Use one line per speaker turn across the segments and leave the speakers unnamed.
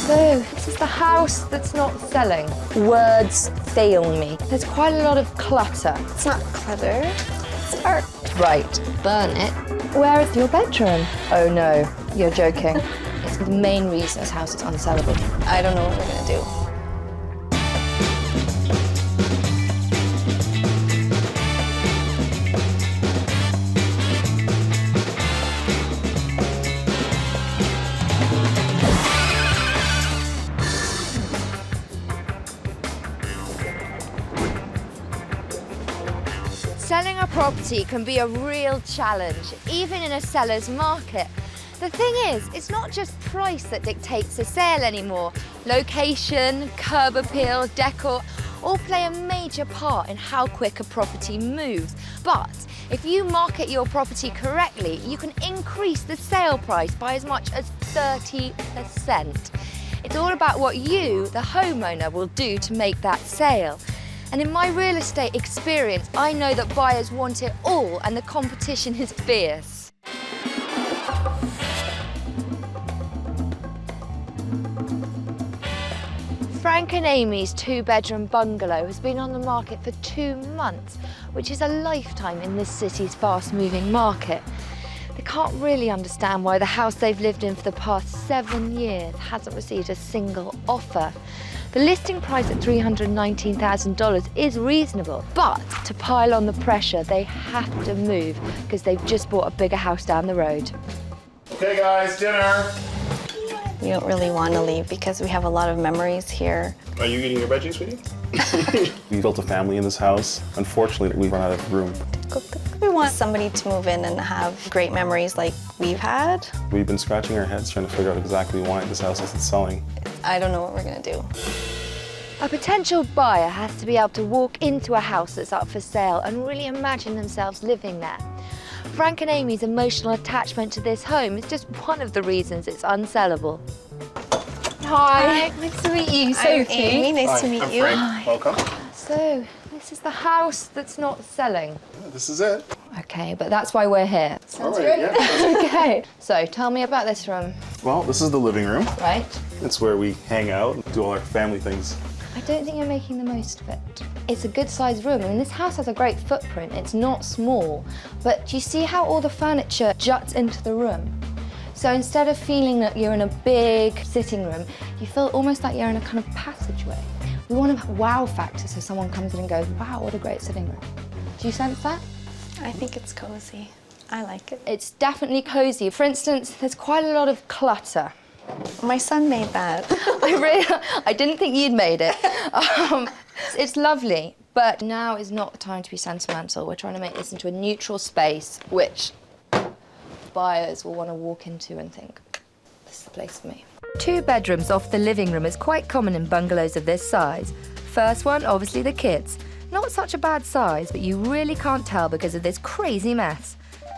So, this is the house that's not selling. Words fail me. There's quite a lot of clutter.
It's not clutter, it's art.
Right, burn it. Where is your bedroom? Oh no, you're joking. It's the main reason this house is unsellable.
I don't know what we're gonna do.
Selling a property can be a real challenge, even in a seller's market. The thing is, it's not just price that dictates a sale anymore. Location, curb appeal, decor, all play a major part in how quick a property moves. But if you market your property correctly, you can increase the sale price by as much as 30%. It's all about what you, the homeowner, will do to make that sale. And in my real estate experience, I know that buyers want it all and the competition is fierce. Frank and Amy's two-bedroom bungalow has been on the market for 2 months, which is a lifetime in this city's fast-moving market. They can't really understand why the house they've lived in for the past 7 years hasn't received a single offer. The listing price at $319,000 is reasonable, but to pile on the pressure, they have to move because they've just bought a bigger house down the road.
Okay guys, dinner.
We don't really want to leave because we have a lot of memories here.
Are you eating your veggies, sweetie?
We built a family in this house. Unfortunately, we've run out of room.
We want somebody to move in and have great memories like we've had.
We've been scratching our heads trying to figure out exactly why this house isn't selling.
I don't know what we're gonna do.
A potential buyer has to be able to walk into a house that's up for sale and really imagine themselves living there. Frank and Amy's emotional attachment to this home is just one of the reasons it's unsellable. Hi.
Nice to meet you.
I'm
Sophie. Amy, nice to
Hi,
meet
I'm
you.
Frank. Welcome.
So, this is the house that's not selling.
This is it.
Okay, but that's why we're here.
All right, yeah.
Okay. So, tell me about this room.
Well, this is the living room.
Right?
It's where we hang out and do all our family things.
I don't think you're making the most of it. It's a good-sized room. I mean, this house has a great footprint. It's not small. But do you see how all the furniture juts into the room? So instead of feeling that you're in a big sitting room, you feel almost like you're in a kind of passageway. We want a wow factor so someone comes in and goes, wow, what a great sitting room. Do you sense that?
I think it's cozy. I like it.
It's definitely cozy. For instance, there's quite a lot of clutter.
My son made that.
I didn't think you'd made it. It's lovely, but now is not the time to be sentimental. We're trying to make this into a neutral space, which buyers will want to walk into and think, this is the place for me. 2 bedrooms off the living room is quite common in bungalows of this size. First one, obviously the kids. Not such a bad size, but you really can't tell because of this crazy mess.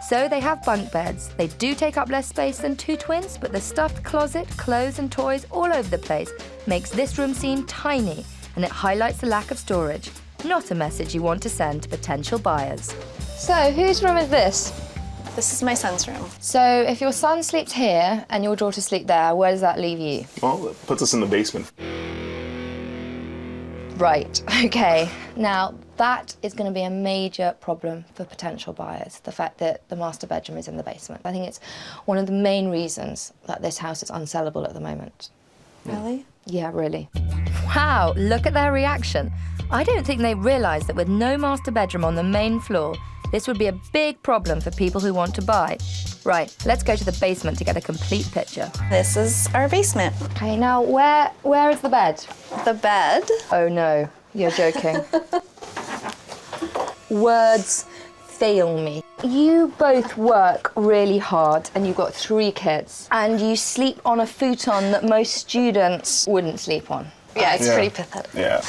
So they have bunk beds. They do take up less space than 2 twins, but the stuffed closet, clothes and toys all over the place makes this room seem tiny, and it highlights the lack of storage. Not a message you want to send to potential buyers. So whose room is this?
This is my son's room.
So if your son sleeps here and your daughter sleep there, where does that leave you?
Well, it puts us in the basement.
Right, okay. Now, that is going to be a major problem for potential buyers, the fact that the master bedroom is in the basement. I think it's one of the main reasons that this house is unsellable at the moment.
Really?
Yeah, really. Wow, look at their reaction. I don't think they realise that with no master bedroom on the main floor, this would be a big problem for people who want to buy. Right, let's go to the basement to get a complete picture.
This is our basement.
Okay, now where is the bed?
The bed.
Oh no, you're joking. Words fail me. You both work really hard and you've got 3 kids and you sleep on a futon that most students wouldn't sleep on.
Yeah, it's pretty pathetic.
Yeah.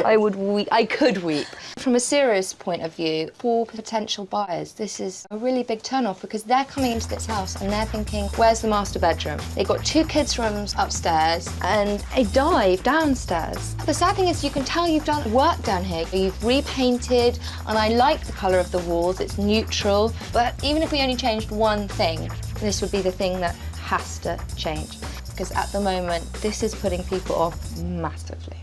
I would weep. I could weep. From a serious point of view, for potential buyers, this is a really big turn-off because they're coming into this house and they're thinking, where's the master bedroom? They've got 2 kids' rooms upstairs and a dive downstairs. The sad thing is you can tell you've done work down here. You've repainted, and I like the colour of the walls. It's neutral, but even if we only changed one thing, this would be the thing that has to change. because at the moment, this is putting people off massively.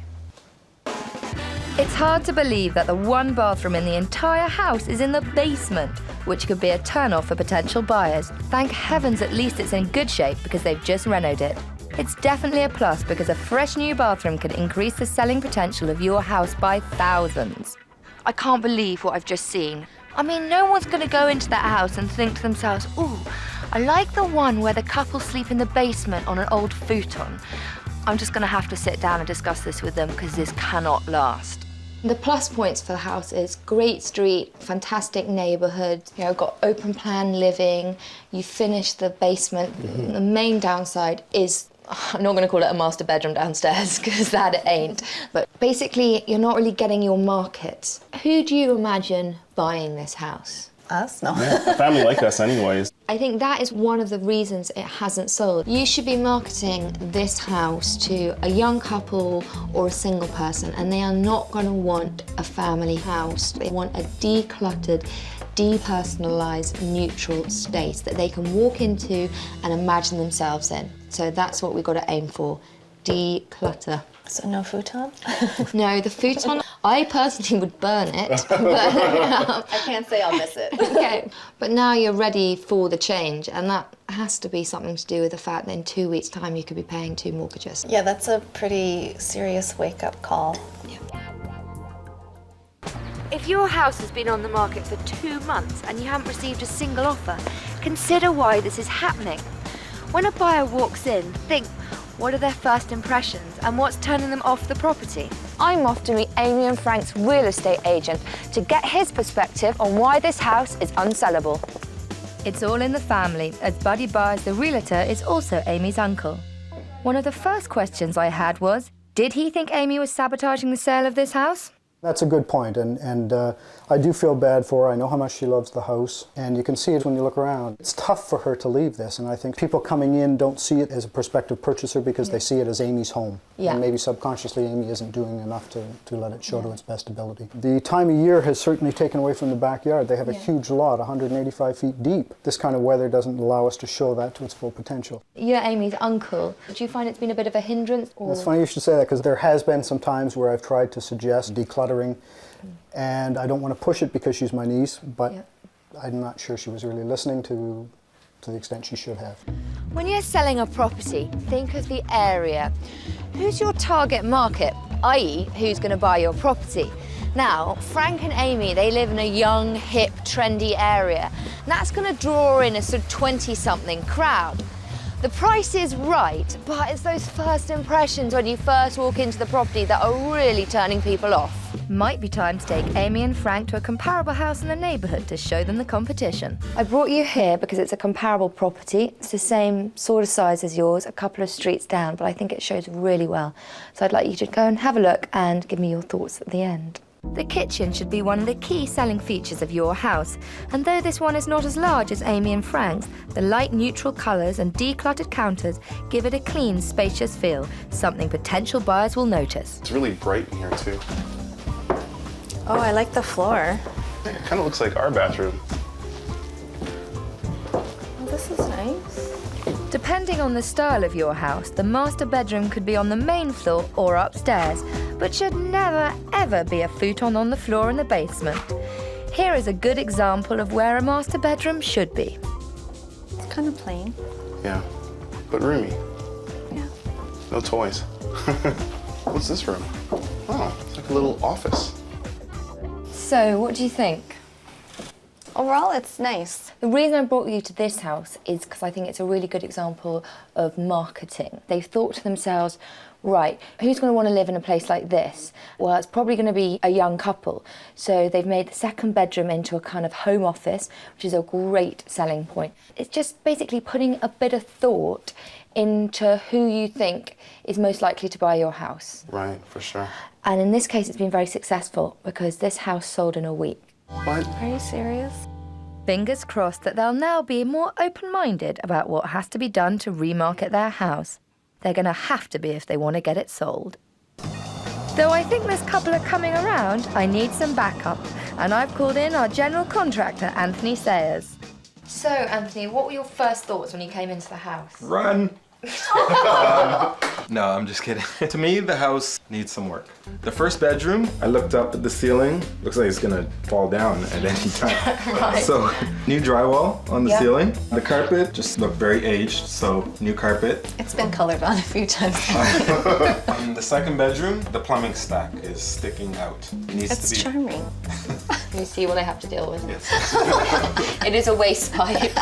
It's hard to believe that the one bathroom in the entire house is in the basement, which could be a turn-off for potential buyers. Thank heavens at least it's in good shape because they've just renoed it. It's definitely a plus because a fresh new bathroom can increase the selling potential of your house by thousands. I can't believe what I've just seen. I mean, no one's going to go into that house and think to themselves, ooh, I like the one where the couple sleep in the basement on an old futon. I'm just going to have to sit down and discuss this with them because this cannot last. The plus points for the house is great street, fantastic neighbourhood, got open plan living, you finish the basement. The main downside is, I'm not going to call it a master bedroom downstairs because that it ain't, but basically you're not really getting your market. Who do you imagine buying this house?
Us? No.
Yeah, a family like us anyways.
I think that is one of the reasons it hasn't sold. You should be marketing this house to a young couple or a single person, and they are not going to want a family house. They want a decluttered, depersonalised, neutral space that they can walk into and imagine themselves in. So that's what we've got to aim for, declutter.
So no futon?
No, the futon, I personally would burn it. But,
I can't say I'll miss it.
okay. But now you're ready for the change, and that has to be something to do with the fact that in 2 weeks' time you could be paying 2 mortgages.
Yeah, that's a pretty serious wake-up call.
Yeah.
If your house has been on the market for 2 months and you haven't received a single offer, consider why this is happening. When a buyer walks in, think, what are their first impressions and what's turning them off the property?
I'm off to meet Amy and Frank's real estate agent to get his perspective on why this house is unsellable. It's all in the family, as Buddy Byers, the realtor, is also Amy's uncle. One of the first questions I had was, did he think Amy was sabotaging the sale of this house?
That's a good point, and I do feel bad for her. I know how much she loves the house, and you can see it when you look around. It's tough for her to leave this, and I think people coming in don't see it as a prospective purchaser because they see it as Amy's home.
Yeah.
And maybe subconsciously Amy isn't doing enough to let it show to its best ability. The time of year has certainly taken away from the backyard. They have a huge lot, 185 feet deep. This kind of weather doesn't allow us to show that to its full potential.
You're Amy's uncle. Do you find it's been a bit of a hindrance? Or...
It's funny you should say that because there has been some times where I've tried to suggest decluttering, and I don't want to push it because she's my niece, but I'm not sure she was really listening to the extent she should have.
When you're selling a property, think of the area. Who's your target market, i.e. who's going to buy your property? Now, Frank and Amy, they live in a young, hip, trendy area. And that's going to draw in a sort of 20-something crowd. The price is right, but it's those first impressions when you first walk into the property that are really turning people off. Might be time to take Amy and Frank to a comparable house in the neighbourhood to show them the competition. I brought you here because it's a comparable property. It's the same sort of size as yours, a couple of streets down, but I think it shows really well. So I'd like you to go and have a look and give me your thoughts at the end. The kitchen should be one of the key selling features of your house, and though this one is not as large as Amy and Frank's, the light neutral colours and decluttered counters give it a clean, spacious feel, something potential buyers will notice.
It's really bright in here too.
Oh, I like the floor.
Yeah, it kind of looks like our bathroom.
Oh, this is nice.
Depending on the style of your house, the master bedroom could be on the main floor or upstairs, but should never, ever be a futon on the floor in the basement. Here is a good example of where a master bedroom should be.
It's kind of plain.
Yeah, but roomy.
Yeah.
No toys. What's this room? Oh, it's like a little office.
So, what do you think?
Overall, it's nice.
The reason I brought you to this house is because I think it's a really good example of marketing. They've thought to themselves, right, who's going to want to live in a place like this? Well, it's probably going to be a young couple. So they've made the second bedroom into a kind of home office, which is a great selling point. It's just basically putting a bit of thought into who you think is most likely to buy your house.
Right, for sure.
And in this case, it's been very successful because this house sold in a week.
What?
Are you serious?
Fingers crossed that they'll now be more open-minded about what has to be done to remarket their house. They're going to have to be if they want to get it sold. Though I think this couple are coming around, I need some backup, and I've called in our general contractor, Anthony Sayers. So, Anthony, what were your first thoughts when you came into the house?
Run!
No, I'm just kidding. To me, the house needs some work. The first bedroom, I looked up at the ceiling. Looks like it's gonna fall down at any time.
Right.
So, new drywall on the
Yeah.
ceiling. The carpet just looked very aged, so new carpet.
It's been colored on a few times.
In the second bedroom, the plumbing stack is sticking out. It needs
It's
to be.
charming.
You see what I have to deal with.
Yes.
It is a waste pipe.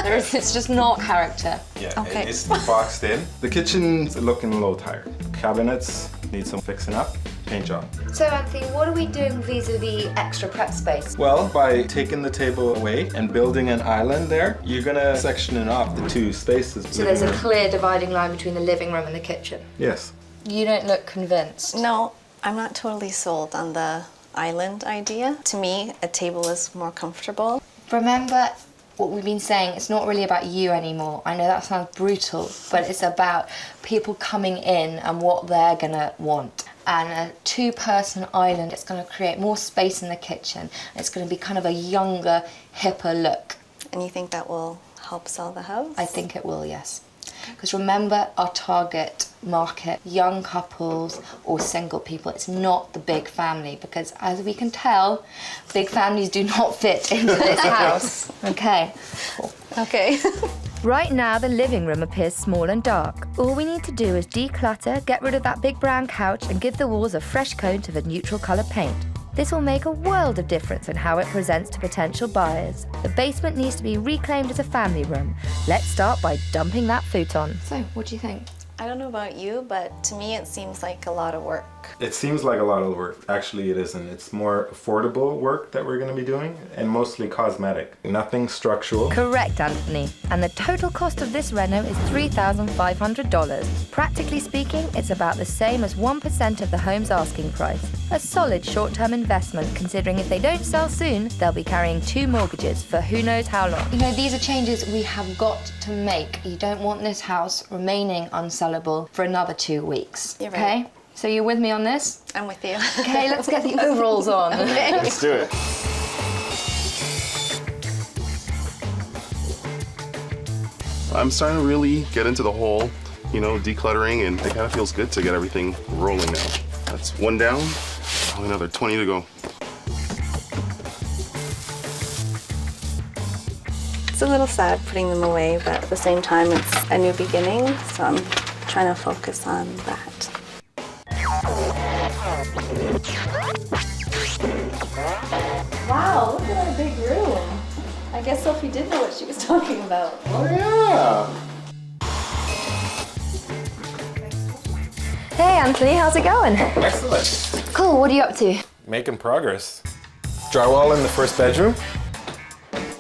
It's just not character.
Yeah,
Okay.
it needs to be boxed in. The kitchen's looking a little tired. Cabinets need some fixing up. Paint job.
So Anthony, what are we doing vis-a-vis extra prep space?
Well, by taking the table away and building an island there, you're gonna section it off the two spaces.
So there's a clear dividing line between the living room and the kitchen.
Yes.
You don't look convinced.
No, I'm not totally sold on the island idea. To me, a table is more comfortable.
Remember what we've been saying, it's not really about you anymore. I know that sounds brutal, but it's about people coming in and what they're gonna want. And a two-person island, it's gonna create more space in the kitchen. It's gonna be kind of a younger, hipper look.
And you think that will help sell the house?
I think it will, yes. Because remember our target market, young couples or single people. It's not the big family, because as we can tell, big families do not fit into this house. Okay.
Okay.
Right now, the living room appears small and dark. All we need to do is declutter, get rid of that big brown couch, and give the walls a fresh coat of a neutral colour paint. This will make a world of difference in how it presents to potential buyers. The basement needs to be reclaimed as a family room. Let's start by dumping that futon.
So, what do you think?
I don't know about you, but to me it seems like a lot of work.
It seems like a lot of work. Actually, it isn't. It's more affordable work that we're going to be doing, and mostly cosmetic. Nothing structural.
Correct, Anthony. And the total cost of this reno is $3,500. Practically speaking, it's about the same as 1% of the home's asking price. A solid short-term investment, considering if they don't sell soon, they'll be carrying 2 mortgages for who knows how long.
You know, these are changes we have got to make. You don't want this house remaining unsellable for another 2 weeks.
You're right.
Okay? So you're with me on this?
I'm with you.
Okay, let's get the overalls on.
Let's do it. I'm starting to really get into the whole, decluttering, and it kind of feels good to get everything rolling now. That's one down, only another 20 to go.
It's a little sad putting them away, but at the same time it's a new beginning, so I'm trying to focus on that. Wow, look at our big room. I guess Sophie did know what she was talking about.
Oh, yeah.
Hey, Anthony, how's it going?
Excellent.
Cool, what are you up to?
Making progress. Drywall in the first bedroom.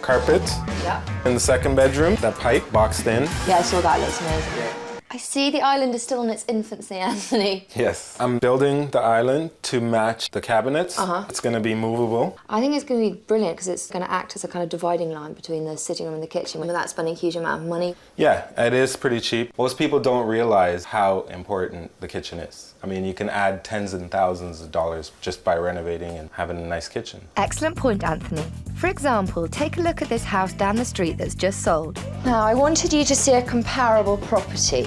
Carpet
Yeah.
in the second bedroom. That pipe boxed in.
Yeah, I saw that. Looks amazing. I see the island is still in its infancy, Anthony.
Yes. I'm building the island to match the cabinets. It's going to be movable.
I think it's going to be brilliant because it's going to act as a kind of dividing line between the sitting room and the kitchen without spending a huge amount of money.
Yeah, it is pretty cheap. Most people don't realize how important the kitchen is. I mean, you can add tens and thousands of dollars just by renovating and having a nice kitchen.
Excellent point, Anthony. For example, take a look at this house down the street that's just sold.
Now, I wanted you to see a comparable property.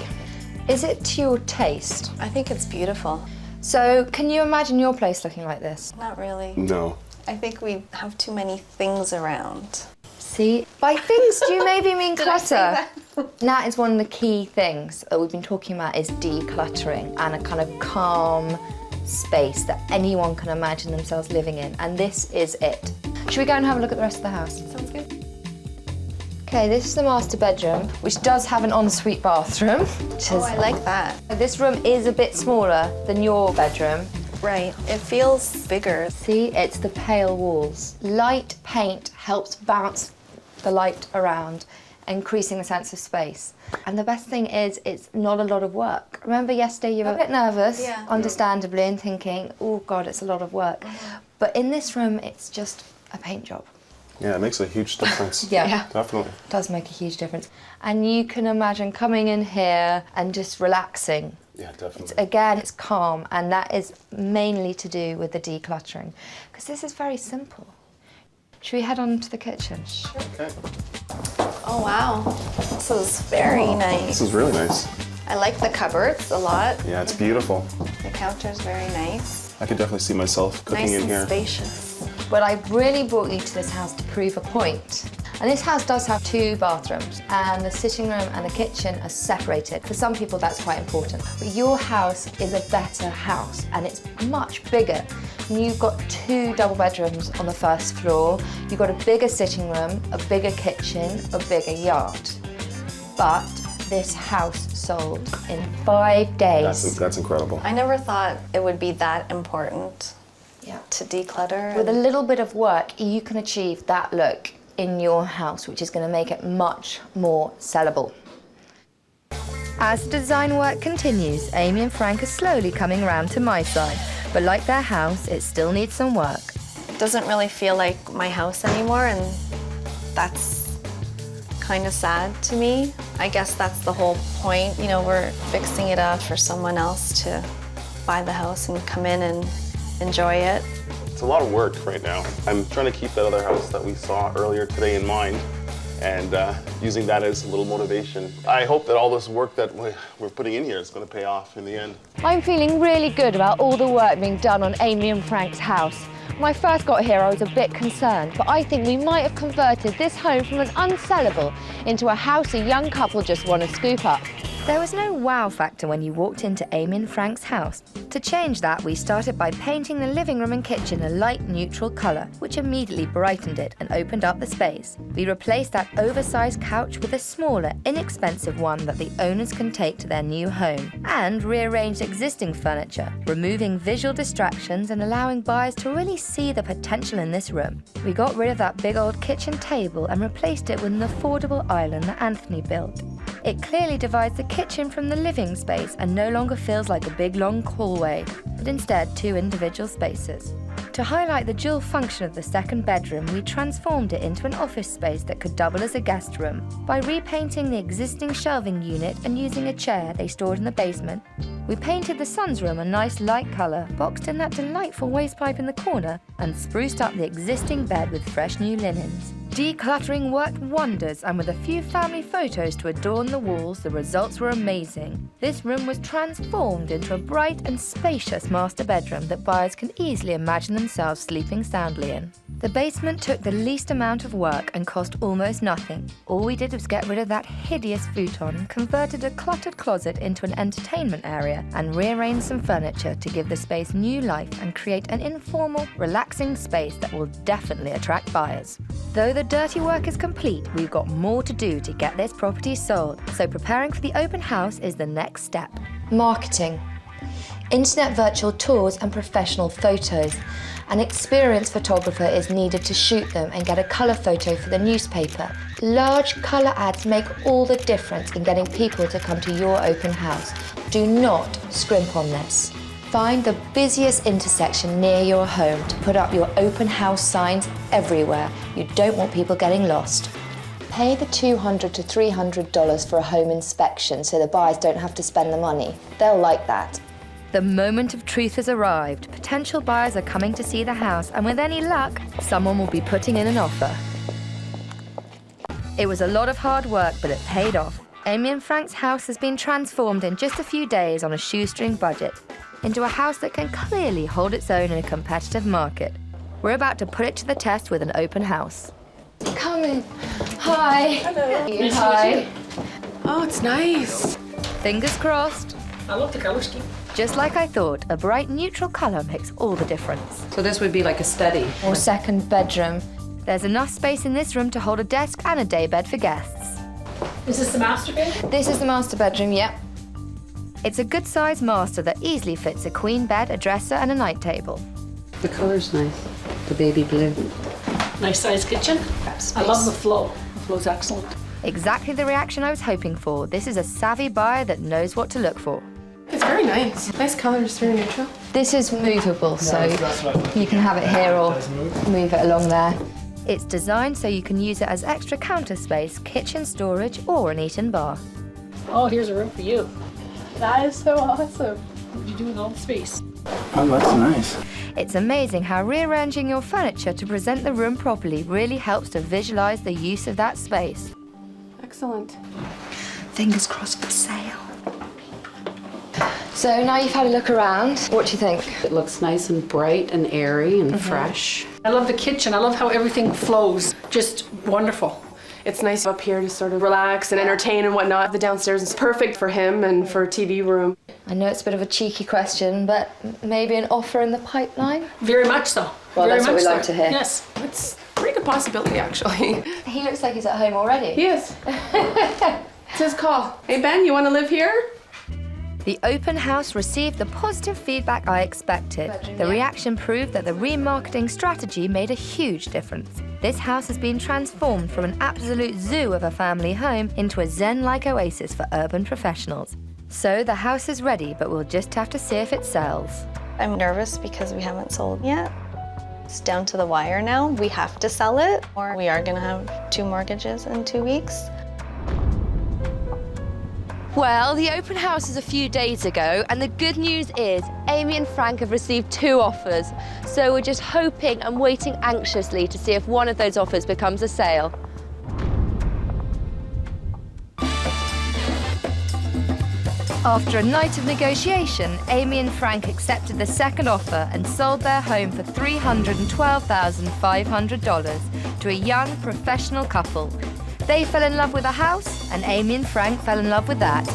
Is it to your taste?
I think it's beautiful.
So, can you imagine your place looking like this?
Not really.
No.
I think we have too many things around.
See? By things, do you maybe mean
Did I say
clutter? That is one of the key things that we've been talking about is decluttering and a kind of calm space that anyone can imagine themselves living in. And this is it. Should we go and have a look at the rest of the house?
Sounds good.
Okay, this is the master bedroom, which does have an ensuite bathroom. Which
Oh,
is,
I like that.
this room is a bit smaller than your bedroom.
Right. It feels bigger.
See, it's the pale walls. Light paint helps bounce the light around, increasing the sense of space. And the best thing is, it's not a lot of work. Remember yesterday you were a bit nervous,
Yeah.
understandably, and thinking, oh God, it's a lot of work. But in this room, it's just a paint job.
Yeah, it makes a huge difference.
Yeah.
Definitely.
It does make a huge difference. And you can imagine coming in here and just relaxing.
Yeah, definitely.
Again, it's calm, and that is mainly to do with the decluttering, because this is very simple. Should we head on to the kitchen?
Okay.
Oh, wow. This is very nice.
This is really nice.
I like the cupboards a lot.
Yeah, it's beautiful.
The counter is very nice.
I could definitely see myself cooking
Nice
in
and
here.
spacious.
But I really brought you to this house to prove a point. And this house does have 2 bathrooms, and the sitting room and the kitchen are separated. For some people, that's quite important. But your house is a better house, and it's much bigger. And you've got 2 double bedrooms on the first floor. You've got a bigger sitting room, a bigger kitchen, a bigger yard. But this house sold in 5 days.
That's incredible.
I never thought it would be that important
Yeah.
to declutter.
With a little bit of work, you can achieve that look in your house, which is going to make it much more sellable. As the design work continues, Amy and Frank are slowly coming around to my side. But like their house, it still needs some work.
It doesn't really feel like my house anymore, and that's kind of sad to me. I guess that's the whole point. You know, we're fixing it up for someone else to buy the house and come in and enjoy it.
It's a lot of work right now. I'm trying to keep that other house that we saw earlier today in mind and using that as a little motivation. I hope that all this work that we're putting in here is going to pay off in the end.
I'm feeling really good about all the work being done on Amy and Frank's house. When I first got here, I was a bit concerned, but I think we might have converted this home from an unsellable into a house a young couple just want to scoop up.
There was no wow factor when you walked into Amy and Frank's house. To change that, we started by painting the living room and kitchen a light neutral colour, which immediately brightened it and opened up the space. We replaced that oversized couch with a smaller, inexpensive one that the owners can take to their new home, and rearranged existing furniture, removing visual distractions and allowing buyers to really see the potential in this room. We got rid of that big old kitchen table and replaced it with an affordable island that Anthony built. It clearly divides the kitchen from the living space and no longer feels like a big long hallway, but instead 2 individual spaces. To highlight the dual function of the second bedroom, we transformed it into an office space that could double as a guest room by repainting the existing shelving unit and using a chair they stored in the basement. We painted the son's room a nice light colour, boxed in that delightful wastepipe in the corner, and spruced up the existing bed with fresh new linens. Decluttering worked wonders, and with a few family photos to adorn the walls, the results were amazing. This room was transformed into a bright and spacious master bedroom that buyers can easily imagine themselves sleeping soundly in. The basement took the least amount of work and cost almost nothing. All we did was get rid of that hideous futon, converted a cluttered closet into an entertainment area, and rearranged some furniture to give the space new life and create an informal, relaxing space that will definitely attract buyers. Though the dirty work is complete, we've got more to do to get this property sold, so preparing for the open house is the next step. Marketing. Internet virtual tours and professional photos. An experienced photographer is needed to shoot them and get a colour photo for the newspaper. Large colour ads make all the difference in getting people to come to your open house. Do not scrimp on this. Find the busiest intersection near your home to put up your open house signs everywhere. You don't want people getting lost. Pay the $200 to $300 for a home inspection so the buyers don't have to spend the money. They'll like that. The moment of truth has arrived. Potential buyers are coming to see the house, and with any luck, someone will be putting in an offer. It was a lot of hard work, but it paid off. Amy and Frank's house has been transformed in just a few days on a shoestring budget into a house that can clearly hold its own in a competitive market. We're about to put it to the test with an open house. Come in. Hi. Hello. Hi.
Oh, it's nice.
Fingers crossed.
I love the colour scheme.
Just like I thought, a bright neutral colour makes all the difference.
So this would be like a study.
Or second bedroom. There's enough space in this room to hold a desk and a daybed for guests.
Is this the master bedroom?
This is the master bedroom, yep. It's a good-sized master that easily fits a queen bed, a dresser and a night table.
The colour's nice, the baby blue.
Nice sized kitchen. I love the flow. The flow's excellent.
Exactly the reaction I was hoping for. This is a savvy buyer that knows what to look for.
It's very nice. Nice colour, just very neutral.
This is movable, so you can have it here or move it along there. It's designed so you can use it as extra counter space, kitchen storage or an eat-in bar.
Oh, here's a room for you. That is so awesome. What are you doing with all the space?
Oh, that's nice.
It's amazing how rearranging your furniture to present the room properly really helps to visualize the use of that space.
Excellent.
Fingers crossed for sale. So now you've had a look around, what do you think?
It looks nice and bright and airy and fresh.
I love the kitchen. I love how everything flows. Just wonderful. It's nice up here to sort of relax and entertain and whatnot. The downstairs is perfect for him and for a TV room.
I know it's a bit of a cheeky question, but maybe an offer in the pipeline?
Very much so.
Well,
Very
that's what
much
we
so.
like to hear.
Yes, it's a pretty good possibility, actually.
He looks like he's at home already.
He is. It's his call. Hey, Ben, you want to live here?
The open house received the positive feedback I expected. The reaction proved that the remarketing strategy made a huge difference. This house has been transformed from an absolute zoo of a family home into a zen-like oasis for urban professionals. So the house is ready, but we'll just have to see if it sells.
I'm nervous because we haven't sold yet. It's down to the wire now. We have to sell it, or we are gonna have 2 mortgages in 2 weeks.
Well, the open house is a few days ago, and the good news is Amy and Frank have received 2 offers. So we're just hoping and waiting anxiously to see if one of those offers becomes a sale. After a night of negotiation, Amy and Frank accepted the second offer and sold their home for $312,500 to a young professional couple. They fell in love with the house, and Amy and Frank fell in love with that.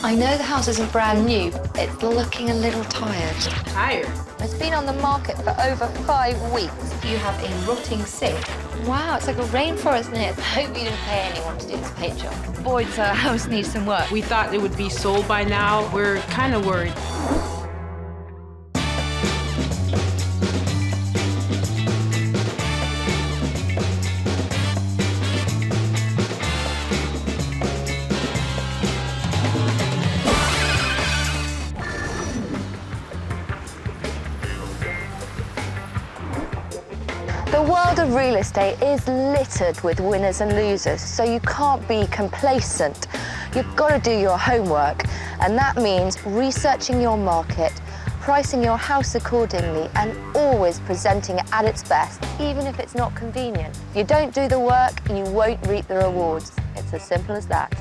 I know the house isn't brand new, but it's looking a little tired.
Tired?
It's been on the market for over 5 weeks.
You have a rotting sink.
Wow, it's like a rainforest in here. I hope you didn't pay anyone to do this paint job. Boy, does our house need some work.
We thought it would be sold by now. We're kind of worried.
The world of real estate is littered with winners and losers, so you can't be complacent. You've got to do your homework, and that means researching your market, pricing your house accordingly, and always presenting it at its best, even if it's not convenient. If you don't do the work, you won't reap the rewards. It's as simple as that.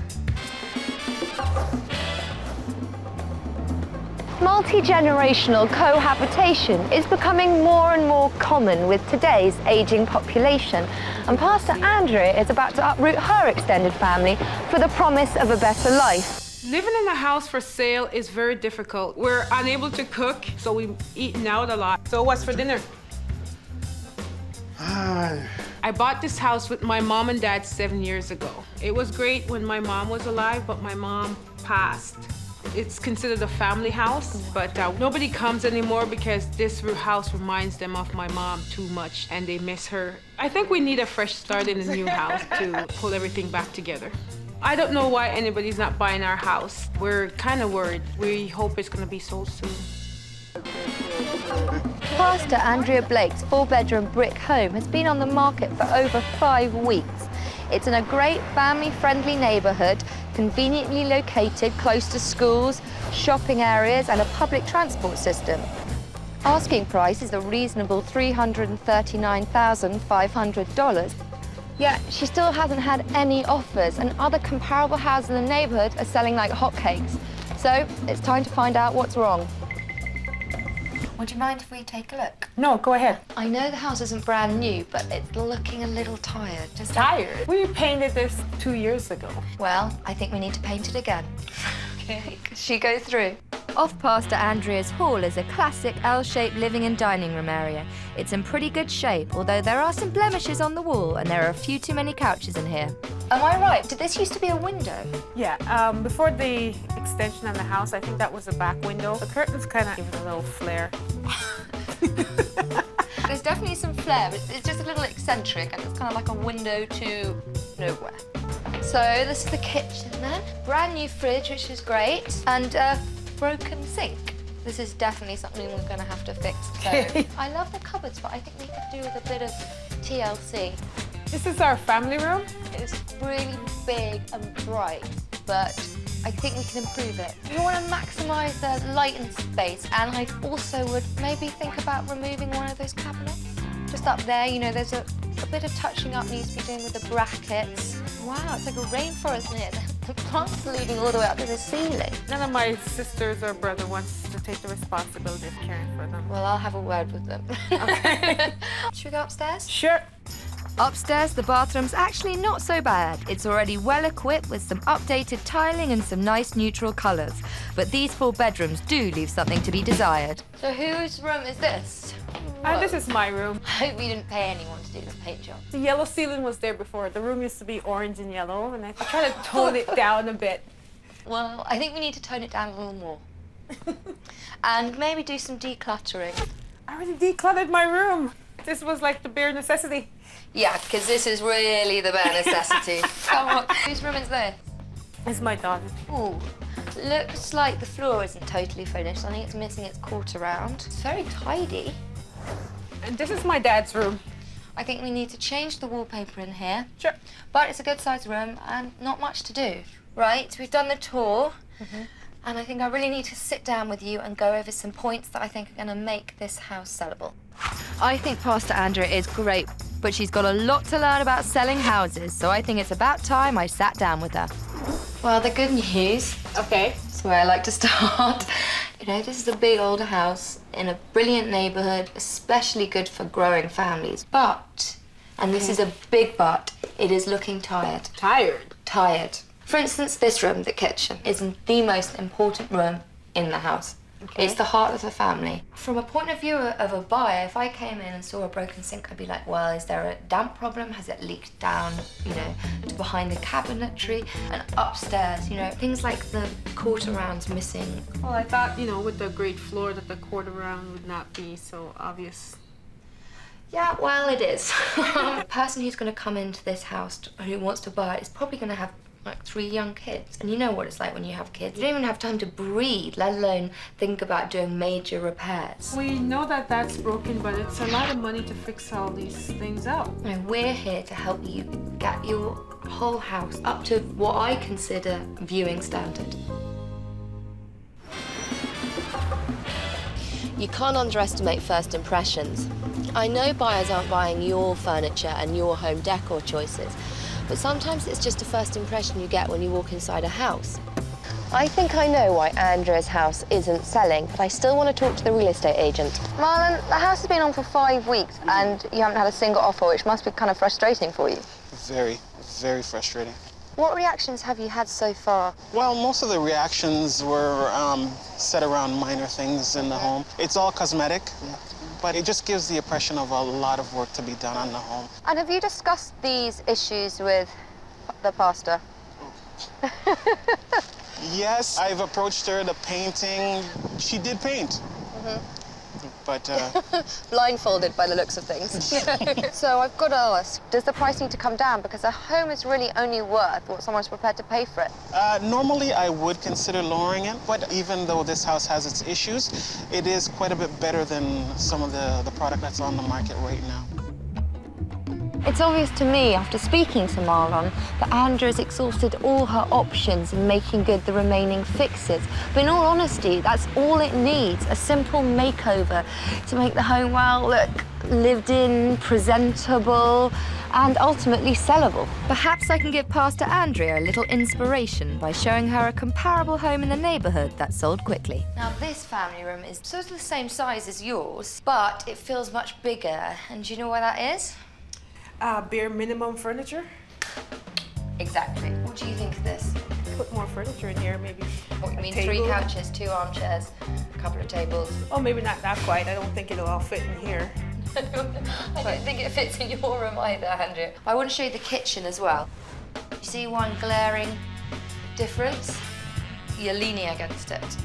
Multi-generational cohabitation is becoming more and more common with today's aging population, and Pastor Andrea is about to uproot her extended family for the promise of a better life.
Living in a house for sale is very difficult. We're unable to cook, so we're eating out a lot. So what's for dinner? I bought this house with my mom and dad 7 years ago. It was great when my mom was alive, but my mom passed. It's considered a family house, but nobody comes anymore because this house reminds them of my mom too much and they miss her. I think we need a fresh start in a new house to pull everything back together. I don't know why anybody's not buying our house. We're kind of worried. We hope it's going to be sold soon.
Pastor Andrea Blake's 4-bedroom brick home has been on the market for over 5 weeks. It's in a great family-friendly neighborhood, conveniently located close to schools, shopping areas, and a public transport system. Asking price is a reasonable $339,500. Yet she still hasn't had any offers, and other comparable houses in the neighborhood are selling like hotcakes. So it's time to find out what's wrong.
Would you mind if we take a look?
No, go ahead.
I know the house isn't brand new, but it's looking a little tired. Just
Tired? We painted this 2 years ago.
Well, I think we need to paint it again. Okay. She go through.
Off Pastor Andrea's hall is a classic L-shaped living and dining room area. It's in pretty good shape, although there are some blemishes on the wall and there are a few too many couches in here.
Am I right? Did this used to be a window?
Yeah, before the extension on the house, I think that was a back window. The curtains kind of give it a little flare.
There's definitely some flair, but it's just a little eccentric and it's kind of like a window to nowhere. So this is the kitchen then. Brand new fridge, which is great, and a broken sink. This is definitely something we're going to have to fix. So I love the cupboards, but I think we could do with a bit of TLC.
This is our family room.
It's really big and bright, but I think we can improve it. We want to maximise the light and space, and I also would maybe think about removing one of those cabinets. Just up there, you know, there's a bit of touching up needs to be doing with the brackets. Wow, it's like a rainforest in it. The plants are leading all the way up to the ceiling.
None of my sisters or brother wants to take the responsibility of caring for them.
Well, I'll have a word with them. Okay. Should we go upstairs?
Sure.
Upstairs, the bathroom's actually not so bad. It's already well equipped with some updated tiling and some nice neutral colours. But these 4 bedrooms do leave something to be desired. So whose room is this?
This is my room.
I hope we didn't pay anyone to do this paint job.
The yellow ceiling was there before. The room used to be orange and yellow, and I tried to tone it down a bit.
Well, I think we need to tone it down a little more. And maybe do some decluttering.
I already decluttered my room. This was like the bare necessity.
Yeah, because this is really the bare necessity. Come on. Whose room is this?
It's my daughter.
Ooh, looks like the floor isn't totally finished. I think it's missing its quarter round. It's very tidy.
And this is my dad's room.
I think we need to change the wallpaper in here.
Sure.
But it's a good sized room and not much to do. Right, we've done the tour. And I think I really need to sit down with you and go over some points that I think are going to make this house sellable. I think Pastor Andrea is great, but she's got a lot to learn about selling houses, so I think it's about time I sat down with her. Well, the good news.
Okay.
That's where I like to start. You know, this is a big older house in a brilliant neighbourhood, especially good for growing families. But, and this is a big but, it is looking tired.
Tired?
Tired. For instance, this room, the kitchen, is the most important room in the house. Okay. It's the heart of the family. From a point of view of a buyer, if I came in and saw a broken sink, I'd be like, well, is there a damp problem? Has it leaked down, you know, to behind the cabinetry? And upstairs, you know, things like the quarter rounds missing.
Well, I thought, you know, with the great floor that the quarter round would not be so obvious.
Yeah, well, it is. The person who's going to come into this house who wants to buy it is probably going to have like 3 young kids. And you know what it's like when you have kids. You don't even have time to breathe, let alone think about doing major repairs.
We know that that's broken, but it's a lot of money to fix all these things out.
And we're here to help you get your whole house up to what I consider viewing standard. You can't underestimate first impressions. I know buyers aren't buying your furniture and your home decor choices, but sometimes it's just a first impression you get when you walk inside a house. I think I know why Andrea's house isn't selling, but I still want to talk to the real estate agent. Marlon, the house has been on for 5 weeks and you haven't had a single offer, which must be kind of frustrating for you.
Very, very frustrating.
What reactions have you had so far?
Well, most of the reactions were set around minor things in the home. It's all cosmetic, but it just gives the impression of a lot of work to be done on the home.
And have you discussed these issues with the pastor?
Yes, I've approached her, the painting. She did paint. But
blindfolded by the looks of things. So I've got to ask, does the price need to come down? Because a home is really only worth what someone's prepared to pay for it.
Normally I would consider lowering it, but even though this house has its issues, it is quite a bit better than some of the product that's on the market right now.
It's obvious to me, after speaking to Marlon, that Andrea's exhausted all her options in making good the remaining fixes. But in all honesty, that's all it needs, a simple makeover to make the home, well, look lived in, presentable, and ultimately sellable. Perhaps I can give Pastor Andrea a little inspiration by showing her a comparable home in the neighborhood that sold quickly. Now, this family room is sort of the same size as yours, but it feels much bigger. And do you know why that is?
Bare minimum furniture.
Exactly. What do you think of this?
Put more furniture in here, maybe.
What, you mean 3 couches, 2 armchairs, a couple of tables?
Oh, maybe not that quite. I don't think it'll all fit in here.
I don't think it fits in your room either, Andrea. I want to show you the kitchen as well. You see one glaring difference? You're leaning against it.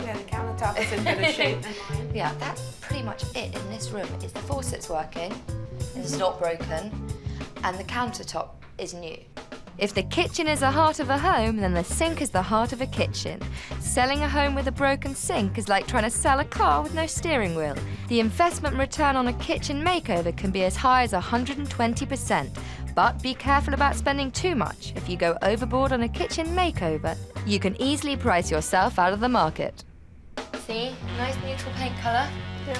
Yeah, the countertop is in better shape than mine.
Yeah, that's pretty much it in this room. Is the faucet's working, it's not broken, and the countertop is new. If the kitchen is the heart of a home, then the sink is the heart of a kitchen. Selling a home with a broken sink is like trying to sell a car with no steering wheel. The investment return on a kitchen makeover can be as high as 120%. But be careful about spending too much. If you go overboard on a kitchen makeover, you can easily price yourself out of the market. See? Nice neutral paint colour.
Yeah.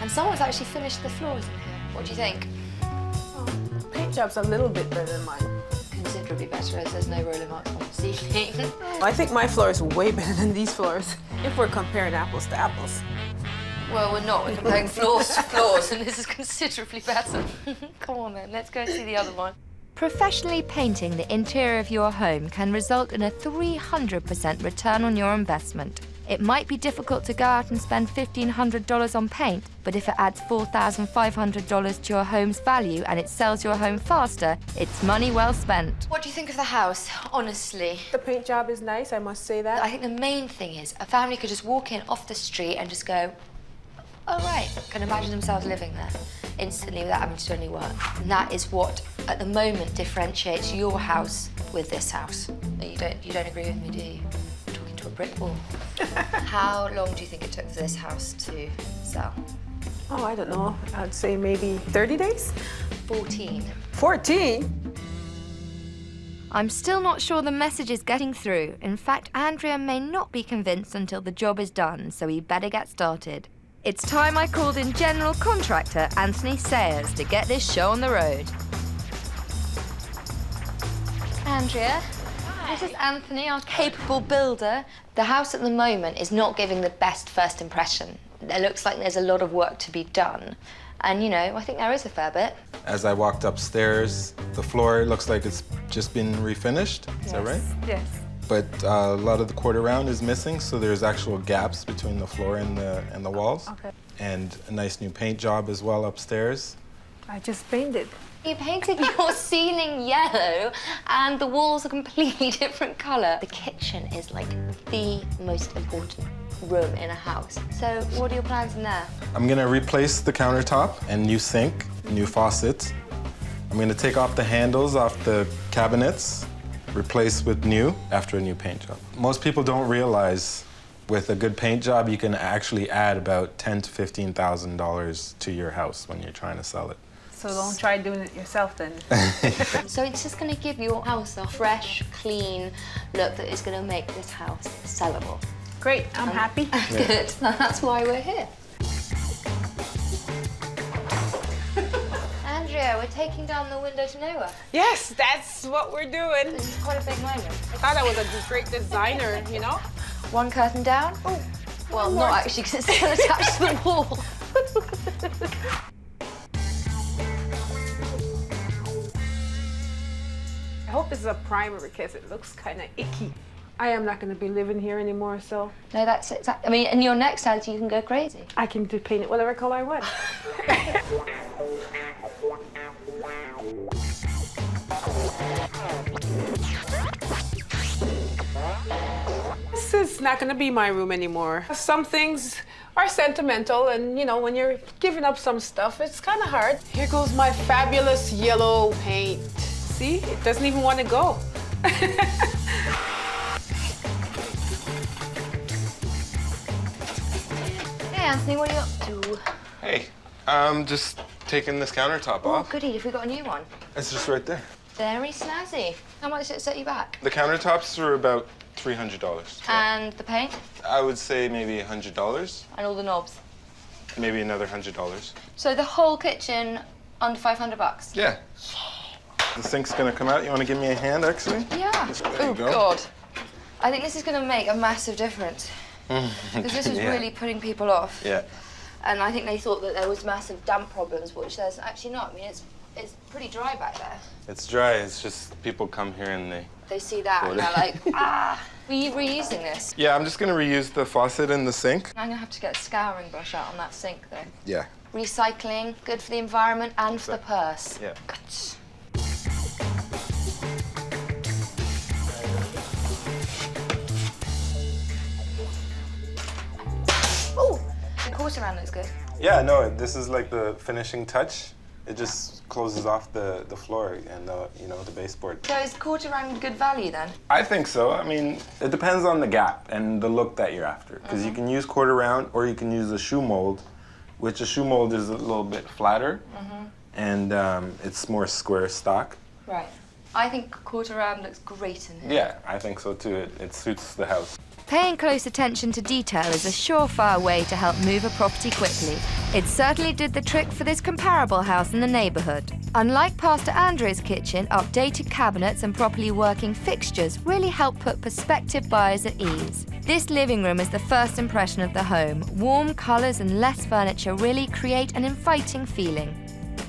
And someone's actually finished the floors in here. What do you think?
Paint job's a little bit better than mine.
Considerably better, as there's no roller marks on the ceiling.
I think my floor is way better than these floors, if we're comparing apples to apples.
Well, we're not. We're comparing floors to floors, and this is considerably better. Come on, then. Let's go and see the other one. Professionally painting the interior of your home can result in a 300% return on your investment. It might be difficult to go out and spend $1,500 on paint, but if it adds $4,500 to your home's value and it sells your home faster, it's money well spent. What do you think of the house, honestly?
The paint job is nice, I must say that.
I think the main thing is a family could just walk in off the street and just go, oh, right, can imagine themselves living there instantly without having to do any work. And that is what, at the moment, differentiates your house with this house. You don't agree with me, do you? I'm talking to a brick wall. How long do you think it took for this house to sell?
Oh, I don't know. I'd say maybe 30 days?
14.
14?
I'm still not sure the message is getting through. In fact, Andrea may not be convinced until the job is done, so we better get started. It's time I called in general contractor Anthony Sayers to get this show on the road. Andrea, this is Anthony, our capable builder. The house at the moment is not giving the best first impression. It looks like there's a lot of work to be done. And, you know, I think there is a fair bit.
As I walked upstairs, the floor looks like it's just been refinished. Is that right?
Yes.
But a lot of the quarter round is missing, so there's actual gaps between the floor and the walls.
Okay.
And a nice new paint job as well upstairs.
I just painted.
You painted your ceiling yellow and the walls a completely different colour. The kitchen is like the most important room in a house. So what are your plans in there?
I'm gonna replace the countertop and new sink, new faucets. I'm gonna take off the handles off the cabinets, replace with new after a new paint job. Most people don't realize with a good paint job, you can actually add about $10,000 to $15,000 to your house when you're trying to sell it.
So don't try doing it yourself then.
So it's just going to give your house a fresh, clean look that is going to make this house sellable.
Great, I'm happy.
Good, that's why we're here. Andrea, we're taking down the window to nowhere.
Yes, that's what we're doing.
This is quite a big moment.
I thought I was a great designer, you know?
One curtain down?
Oh,
well, not actually, because it's still attached to the wall.
I hope this is a primer because it looks kind of icky. I am not going to be living here anymore, so.
No, that's exactly. I mean, in your next house, you can go crazy.
I can paint it whatever color I want. This is not going to be my room anymore. Some things are sentimental, and you know, when you're giving up some stuff, it's kind of hard. Here goes my fabulous yellow paint. See, it doesn't even want to go.
Hey, Anthony, what are you up to?
Hey, I'm just taking this countertop
Oh,
off.
goody, have we got a new one?
It's just right there.
Very snazzy. How much did it set you back?
The countertops are about $300.
And the paint?
I would say maybe $100,
And all the knobs?
maybe another $100.
So the whole kitchen under 500 bucks?
Yeah. The sink's gonna come out. You wanna give me a hand, actually?
Yeah.
There you
Oh,
go.
God. I think this is going to make a massive difference. Because this was
Yeah.
really putting people off.
Yeah.
And I think they thought that there was massive damp problems, which there's actually not. I mean, it's pretty dry back there.
It's dry. It's just people come here and
They see that and they're like, ah, we're reusing this.
Yeah, I'm just gonna reuse the faucet and the sink.
I'm going to have to get a scouring brush out on that sink, though.
Yeah.
Recycling, good for the environment and for the purse.
Yeah.
Good.
quarter round looks good.
Yeah, no, this is like the finishing touch. It just closes off the floor and the baseboard.
So is quarter round good value then?
I think so. I mean, it depends on the gap and the look that you're after. Because you can use quarter round or you can use a shoe mold, which a shoe mold is a little bit flatter and it's more square stock.
Right. I think quarter round looks great in here.
Yeah, I think so too. It suits the house.
Paying close attention to detail is a surefire way to help move a property quickly. It certainly did the trick for this comparable house in the neighborhood. Unlike Pastor Andrea's kitchen, updated cabinets and properly working fixtures really help put prospective buyers at ease. This living room is the first impression of the home. Warm colors and less furniture really create an inviting feeling.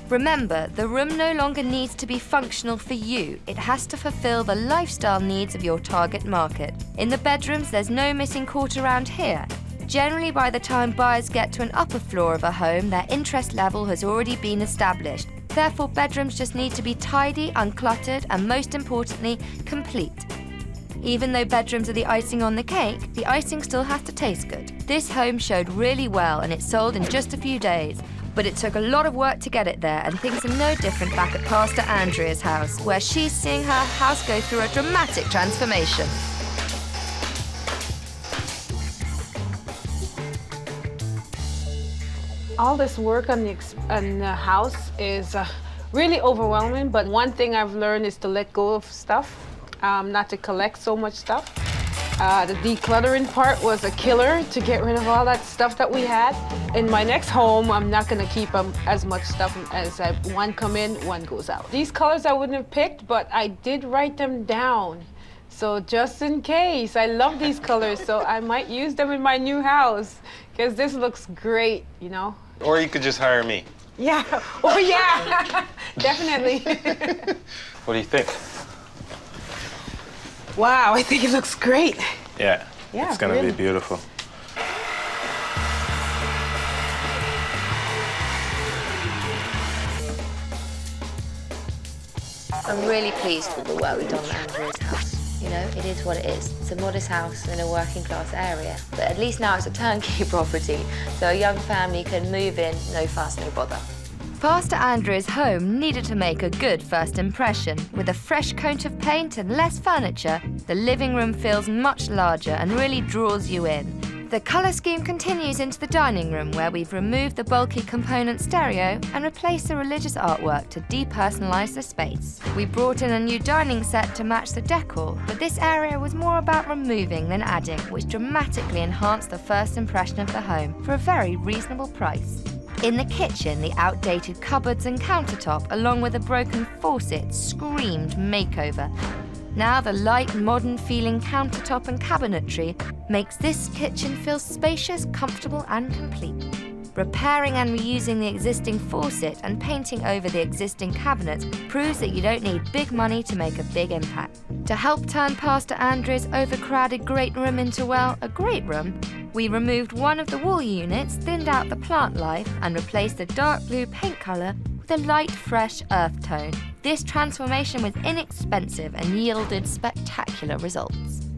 Remember, the room no longer needs to be functional for you. It has to fulfill the lifestyle needs of your target market. In the bedrooms, there's no missing quarter round here. Generally, by the time buyers get to an upper floor of a home, their interest level has already been established. Therefore, bedrooms just need to be tidy, uncluttered, and most importantly, complete. Even though bedrooms are the icing on the cake, the icing still has to taste good. This home showed really well and it sold in just a few days. But it took a lot of work to get it there, and things are no different back at Pastor Andrea's house, where she's seeing her house go through a dramatic transformation.
All this work on the house is really overwhelming, but one thing I've learned is to let go of stuff, not to collect so much stuff. The decluttering part was a killer to get rid of all that stuff that we had. In my next home, I'm not gonna keep as much stuff as one come in, one goes out. These colors I wouldn't have picked, but I did write them down. So just in case, I love these colors, so I might use them in my new house, because this looks great, you know?
Or you could just hire me.
Yeah, oh yeah, definitely.
What do you think?
Wow, I think it looks great.
Yeah, it's gonna
really
be beautiful.
I'm really pleased with the work we've done on Andrea's house. You know, it is what it is. It's a modest house in a working class area. But at least now it's a turnkey property, so a young family can move in, no fuss, no bother. Pastor Andrea's home needed to make a good first impression. With a fresh coat of paint and less furniture, the living room feels much larger and really draws you in. The colour scheme continues into the dining room, where we've removed the bulky component stereo and replaced the religious artwork to depersonalise the space. We brought in a new dining set to match the decor, but this area was more about removing than adding, which dramatically enhanced the first impression of the home for a very reasonable price. In the kitchen, the outdated cupboards and countertop, along with a broken faucet, screamed makeover. Now the light, modern-feeling countertop and cabinetry makes this kitchen feel spacious, comfortable and complete. Repairing and reusing the existing faucet and painting over the existing cabinets proves that you don't need big money to make a big impact. To help turn Pastor Andrea's overcrowded great room into, well, a great room, we removed one of the wall units, thinned out the plant life, and replaced the dark blue paint colour with a light, fresh earth tone. This transformation was inexpensive and yielded spectacular results.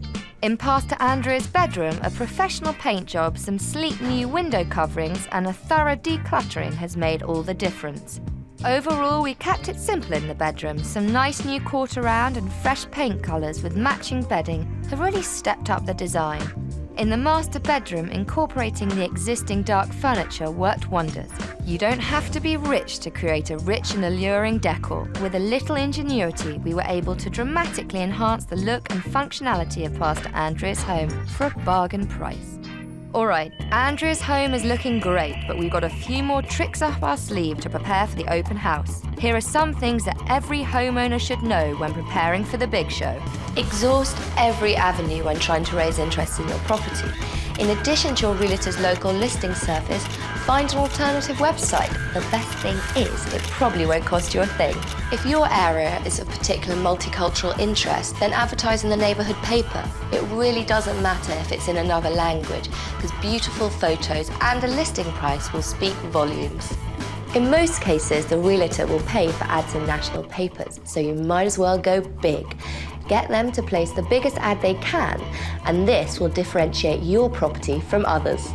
In Pastor Andrea's bedroom, a professional paint job, some sleek new window coverings, and a thorough decluttering has made all the difference. Overall, we kept it simple in the bedroom. Some nice new quarter round and fresh paint colours with matching bedding have really stepped up the design. In the master bedroom, incorporating the existing dark furniture worked wonders. You don't have to be rich to create a rich and alluring decor. With a little ingenuity, we were able to dramatically enhance the look and functionality of Pastor Andrea's home for a bargain price. All right, Andrea's home is looking great, but we've got a few more tricks up our sleeve to prepare for the open house. Here are some things that every homeowner should know when preparing for the big show. Exhaust every avenue when trying to raise interest in your property. In addition to your realtor's local listing service, find an alternative website. The best thing is, it probably won't cost you a thing. If your area is of particular multicultural interest, then advertise in the neighbourhood paper. It really doesn't matter if it's in another language, because beautiful photos and a listing price will speak volumes. In most cases, the realtor will pay for ads in national papers, so you might as well go big. Get them to place the biggest ad they can, and this will differentiate your property from others.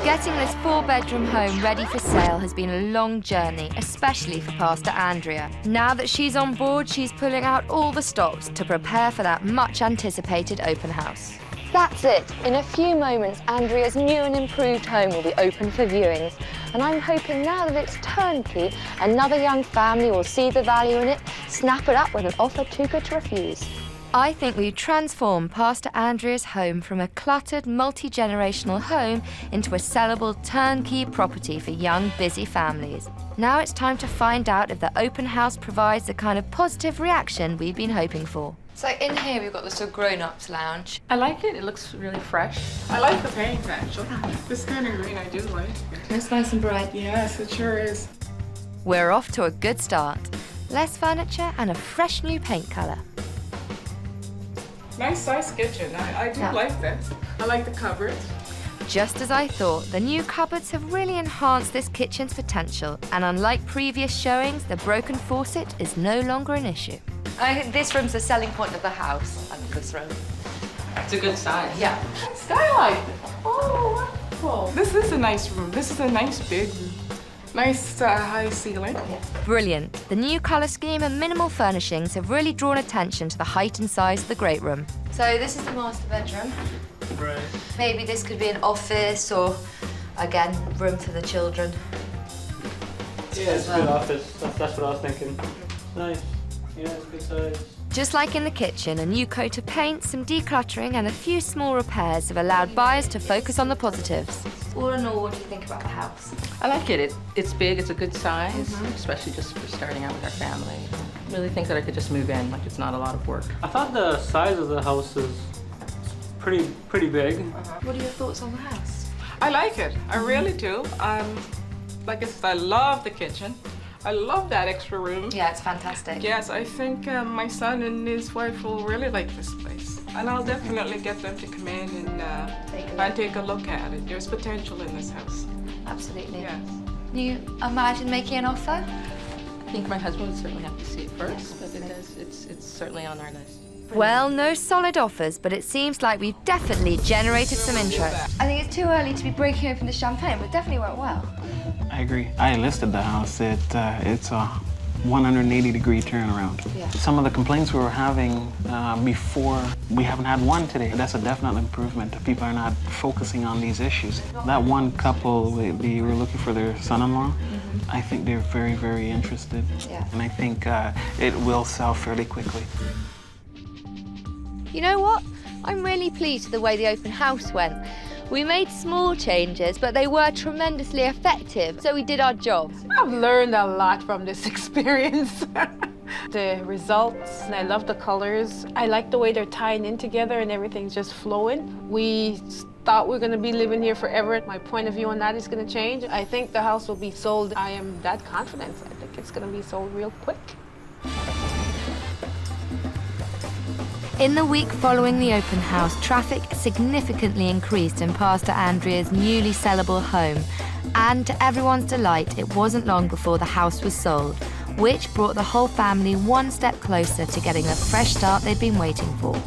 Getting this 4-bedroom home ready for sale has been a long journey, especially for Pastor Andrea. Now that she's on board, she's pulling out all the stops to prepare for that much-anticipated open house. That's it. In a few moments, Andrea's new and improved home will be open for viewings. And I'm hoping now that it's turnkey, another young family will see the value in it, snap it up with an offer too good to refuse. I think we've transformed Pastor Andrea's home from a cluttered, multi-generational home into a sellable turnkey property for young, busy families. Now it's time to find out if the open house provides the kind of positive reaction we've been hoping for. So in here we've got this sort of grown-ups lounge.
I like it. It looks really fresh.
I like the paint, actually. This kind of green, I do like.
It's nice and bright.
Yes, it sure is.
We're off to a good start. Less furniture and a fresh new paint colour.
Nice size kitchen. I do like this. I like the cupboards.
Just as I thought, the new cupboards have really enhanced this kitchen's potential, and unlike previous showings, the broken faucet is no longer an issue. This room's the selling point of the house, I love this room.
It's a good size.
Yeah.
Skylight. Oh, wonderful. This is a nice room. This is a nice big room. Nice high ceiling.
Brilliant. The new colour scheme and minimal furnishings have really drawn attention to the height and size of the great room. So this is the master bedroom.
Right.
Maybe this could be an office or, again, room for the children.
Yeah, it's a good office. That's what I was thinking. Nice. Yeah, it's a good size.
Just like in the kitchen, a new coat of paint, some decluttering and a few small repairs have allowed buyers to focus on the positives. All in all, what do you think about the house?
I like it. It's big. It's a good size, especially just for starting out with our family. I really think that I could just move in. Like, it's not a lot of work.
I thought the size of the house is pretty big.
What are your thoughts on the house?
I like it. I really do. Like I said, I love the kitchen. I love that extra room.
Yeah, it's fantastic.
Yes, I think my son and his wife will really like this place. And I'll definitely get them to come in and take a look at it. There's potential in this house.
Absolutely.
Yes.
Can you imagine making an offer?
I think my husband would certainly have to see it first, but it's certainly on our list.
Well, no solid offers, but it seems like we've definitely generated some interest. I think it's too early to be breaking open the champagne, but definitely went well.
I agree. I listed the house. It's a 180-degree turnaround.
Yeah.
Some of the complaints we were having before, we haven't had one today. That's a definite improvement. People are not focusing on these issues. That one couple, they were looking for their son-in-law. I think they're very, very interested.
Yeah.
And I think it will sell fairly quickly.
You know what? I'm really pleased with the way the open house went. We made small changes, but they were tremendously effective, so we did our job.
I've learned a lot from this experience. The results, and I love the colors. I like the way they're tying in together and everything's just flowing. We thought we were going to be living here forever. My point of view on that is going to change. I think the house will be sold. I am that confident. I think it's going to be sold real quick.
In the week following the open house, traffic significantly increased in Pastor Andrea's newly sellable home. And to everyone's delight, it wasn't long before the house was sold, which brought the whole family one step closer to getting the fresh start they'd been waiting for.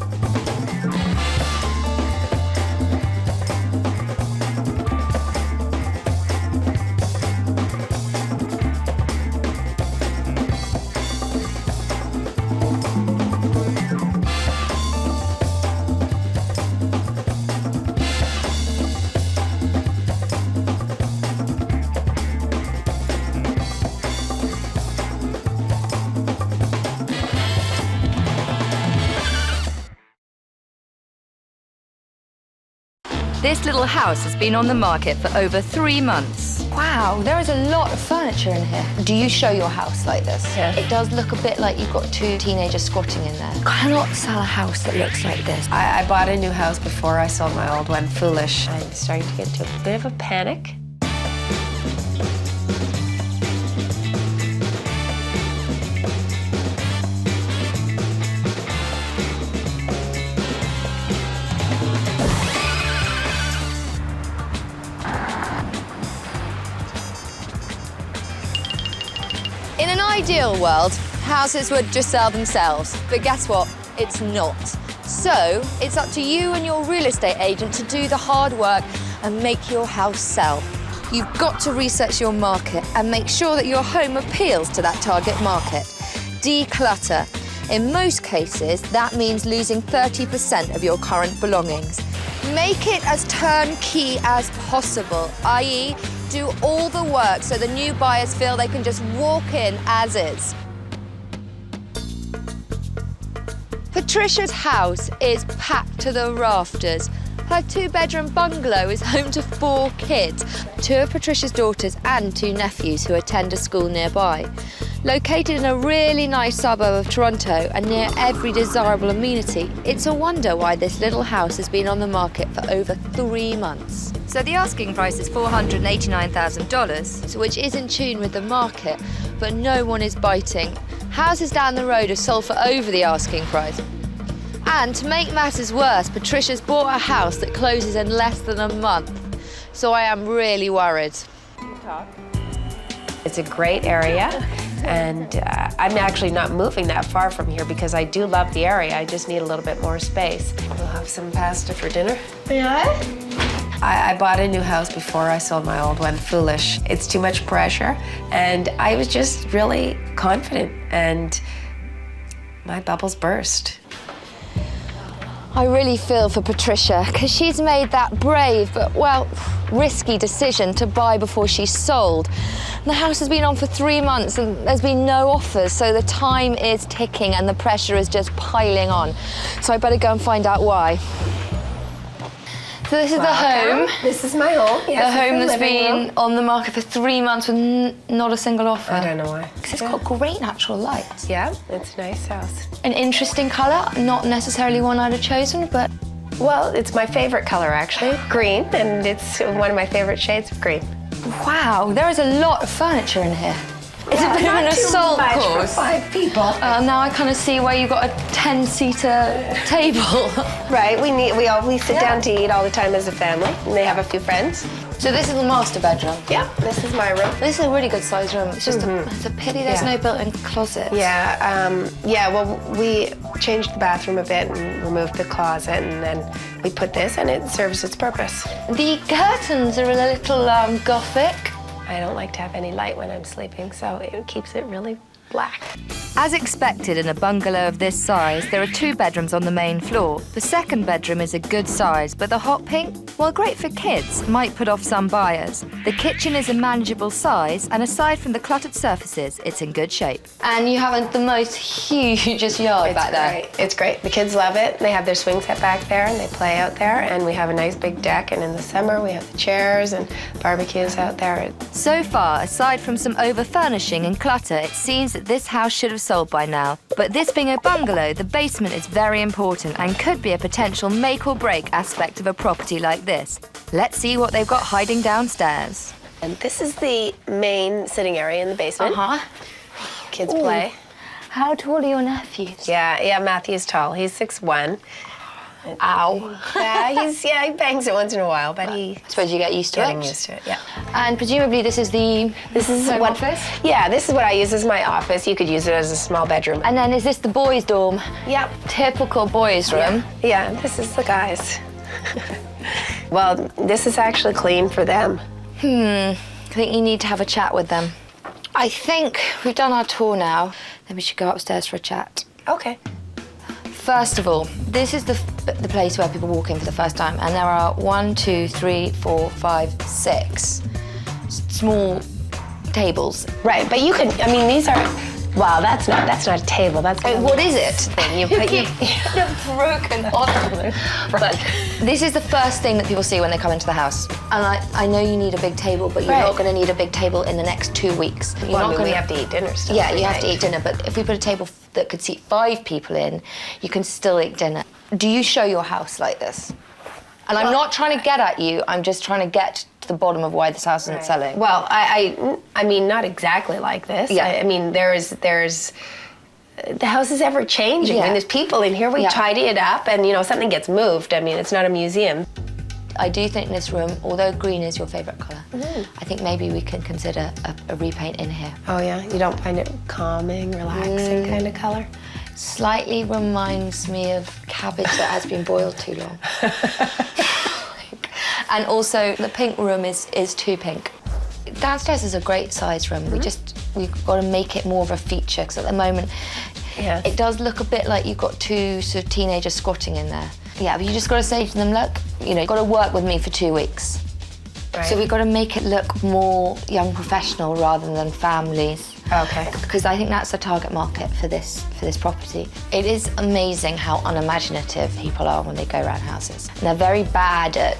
This little house has been on the market for over 3 months. Wow, there is a lot of furniture in here. Do you show your house like this?
Yeah.
It does look a bit like you've got 2 teenagers squatting in there. Cannot sell a house that looks like this.
I bought a new house before I sold my old one. Foolish. I'm starting to get into a bit of a panic.
In an ideal world, houses would just sell themselves. But guess what? It's not. So it's up to you and your real estate agent to do the hard work and make your house sell. You've got to research your market and make sure that your home appeals to that target market. Declutter. In most cases, that means losing 30% of your current belongings. Make it as turnkey as possible, i.e., do all the work so the new buyers feel they can just walk in as is. Patricia's house is packed to the rafters. Her 2-bedroom bungalow is home to 4 kids, 2 of Patricia's daughters and 2 nephews who attend a school nearby. Located in a really nice suburb of Toronto and near every desirable amenity, it's a wonder why this little house has been on the market for over 3 months. So the asking price is $489,000, which is in tune with the market, but no one is biting. Houses down the road have sold for over the asking price. And to make matters worse, Patricia's bought a house that closes in less than a month. So I am really worried.
It's a great area, and I'm actually not moving that far from here because I do love the area. I just need a little bit more space. We'll have some pasta for dinner.
Yeah?
I bought a new house before I sold my old one. Foolish. It's too much pressure, and I was just really confident, and my bubbles burst.
I really feel for Patricia because she's made that brave but, well, risky decision to buy before she's sold. The house has been on for 3 months and there's been no offers, so the time is ticking and the pressure is just piling on. So I better go and find out why. So this is the home.
This is my home. Yes,
the home that's been on the market for 3 months with not a single offer.
I don't know why.
Because it's got great natural light.
Yeah, it's a nice house.
An interesting colour, not necessarily one I'd have chosen, but...
Well, it's my favorite color, actually. Green, and it's one of my favorite shades of green.
Wow, there is a lot of furniture in here. It's a bit of an assault course.
For 5 people.
Now I kind of see why you've got a 10-seater table.
Right, we sit down to eat all the time as a family, and they have a few friends.
So this is the master bedroom?
Yeah, this is my room.
This is a really good sized room. It's just it's a pity there's no built-in closet.
Yeah, well, we changed the bathroom a bit and removed the closet, and then we put this, and it serves its purpose.
The curtains are a little gothic.
I don't like to have any light when I'm sleeping, so it keeps it really black.
As expected in a bungalow of this size, there are 2 bedrooms on the main floor. The second bedroom is a good size, but the hot pink, while great for kids, might put off some buyers. The kitchen is a manageable size, and aside from the cluttered surfaces, it's in good shape. And you have the most hugest yard back there.
It's great. The kids love it. They have their swing set back there, and they play out there, and we have a nice big deck, and in the summer we have the chairs and barbecues out there.
So far, aside from some over-furnishing and clutter, it seems that this house should have sold by now. But this being a bungalow, the basement is very important and could be a potential make or break aspect of a property like this. Let's see what they've got hiding downstairs.
And this is the main sitting area in the basement. Kids play.
How tall are your nephews?
Yeah, Matthew's tall. He's 6'1".
Ow.
Yeah, he bangs it once in a while, but
I suppose you get used to it.
Getting used to it, yeah.
And presumably this is home office?
Yeah, this is what I use as my office. You could use it as a small bedroom.
And then is this the boys' dorm?
Yep.
Typical boys' room.
Yeah, this is the guys. Well, this is actually clean for them.
I think you need to have a chat with them. I think we've done our tour now. Then we should go upstairs for a chat.
Okay.
First of all, this is the place where people walk in for the first time, and there are 1, 2, 3, 4, 5, 6 small tables.
Right, but you could, I mean, these are, wow, that's not a table. That's
what is it?
Thing. You put
a broken ottoman. But this is the first thing that people see when they come into the house. And I know you need a big table, but you're not going to need a big table in the next 2 weeks. You're not going
we have to eat dinner still.
Yeah, you have to eat dinner, but if we put a table that could seat 5 people in, you can still eat dinner. Do you show your house like this? And I'm not trying to get at you, I'm just trying to get to the bottom of why this house isn't selling.
Well, I mean, not exactly like this.
Yeah.
I mean, there's the house is ever changing.
Yeah.
When there's people in here, we tidy it up, and you know, something gets moved. I mean, it's not a museum.
I do think this room, although green is your favourite colour, I think maybe we can consider a repaint in here.
Oh yeah, you don't find it calming, relaxing kind of colour?
Slightly reminds me of cabbage that has been boiled too long. And also, the pink room is too pink. Downstairs is a great size room. We've got to make it more of a feature, because at the moment, it does look a bit like you've got two sort of teenagers squatting in there. Yeah, but you just got to say to them, look, you know, you've got to work with me for 2 weeks. Right. So we've got to make it look more young professional rather than families.
Okay.
Because I think that's the target market for this property. It is amazing how unimaginative people are when they go around houses. And they're very bad at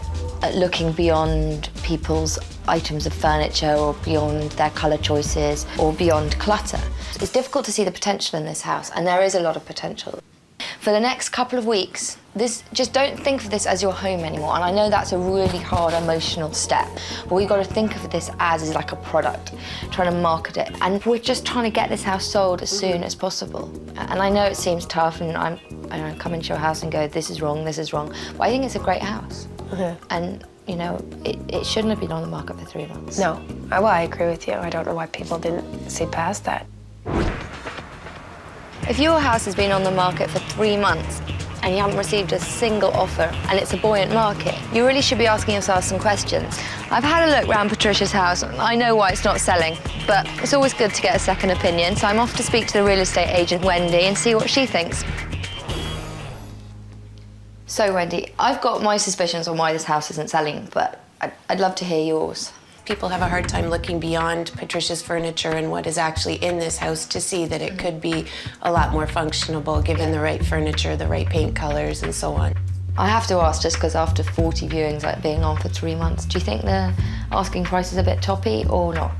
looking beyond people's items of furniture or beyond their colour choices or beyond clutter. It's difficult to see the potential in this house, and there is a lot of potential. For the next couple of weeks, just don't think of this as your home anymore. And I know that's a really hard emotional step, but we've got to think of this as like a product, trying to market it. And we're just trying to get this house sold as soon as possible. And I know it seems tough, and I come into your house and go, this is wrong, but I think it's a great house. And you know, it shouldn't have been on the market for 3 months.
No, well, I agree with you. I don't know why people didn't see past that.
If your house has been on the market for 3 months and you haven't received a single offer and it's a buoyant market, you really should be asking yourself some questions. I've had a look around Patricia's house. I know why it's not selling, but it's always good to get a second opinion, so I'm off to speak to the real estate agent, Wendy, and see what she thinks. So, Wendy, I've got my suspicions on why this house isn't selling, but I'd love to hear yours.
People have a hard time looking beyond Patricia's furniture and what is actually in this house to see that it could be a lot more functionable given the right furniture, the right paint colors, and so on.
I have to ask, just because after 40 viewings, like being on for 3 months, do you think the asking price is a bit toppy or not?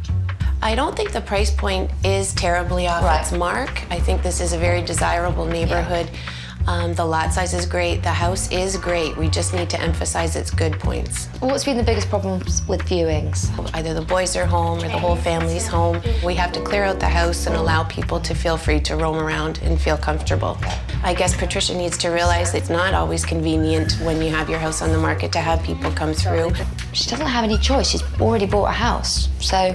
I don't think the price point is terribly off its mark. I think this is a very desirable neighborhood. The lot size is great, the house is great. We just need to emphasize its good points.
What's been the biggest problems with viewings?
Either the boys are home or the whole family's home. We have to clear out the house and allow people to feel free to roam around and feel comfortable. I guess Patricia needs to realize it's not always convenient when you have your house on the market to have people come through.
She doesn't have any choice. She's already bought a house, so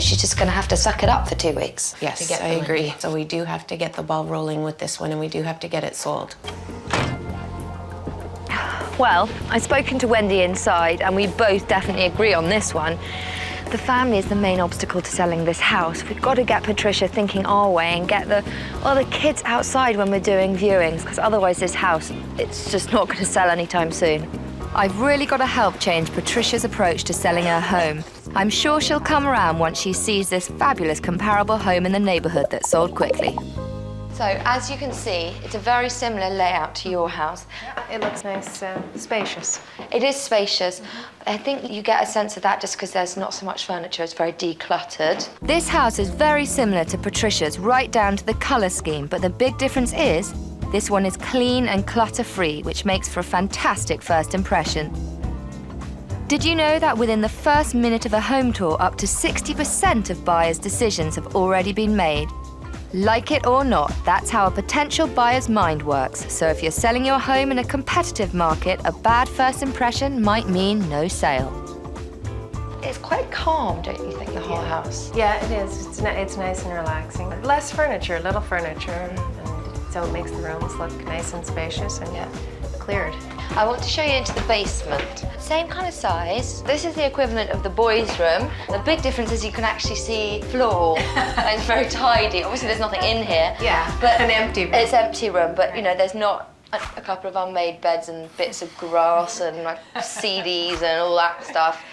she's just going to have to suck it up for 2 weeks.
Yes, I agree. So we do have to get the ball rolling with this one, and we do have to get it sold.
Well, I've spoken to Wendy inside, and we both definitely agree on this one. The family is the main obstacle to selling this house. We've got to get Patricia thinking our way and get the kids outside when we're doing viewings, because otherwise this house, it's just not going to sell anytime soon. I've really got to help change Patricia's approach to selling her home. I'm sure she'll come around once she sees this fabulous comparable home in the neighbourhood that sold quickly. So, as you can see, it's a very similar layout to your house.
It looks nice, spacious.
It is spacious. I think you get a sense of that just because there's not so much furniture, it's very decluttered. This house is very similar to Patricia's, right down to the colour scheme, but the big difference is this one is clean and clutter-free, which makes for a fantastic first impression. Did you know that within the first minute of a home tour, up to 60% of buyers' decisions have already been made? Like it or not, that's how a potential buyer's mind works. So if you're selling your home in a competitive market, a bad first impression might mean no sale. It's quite calm, don't you think, the whole house?
Yeah, it is. It's nice and relaxing. Less furniture, little furniture, and so it makes the rooms look nice and spacious and cleared.
I want to show you into the basement. Same kind of size. This is the equivalent of the boys' room. The big difference is you can actually see floor. And it's very tidy. Obviously, there's nothing in here.
Yeah,
but
an empty room.
It's empty room, but you know, there's not a couple of unmade beds and bits of grass and like CDs and all that stuff.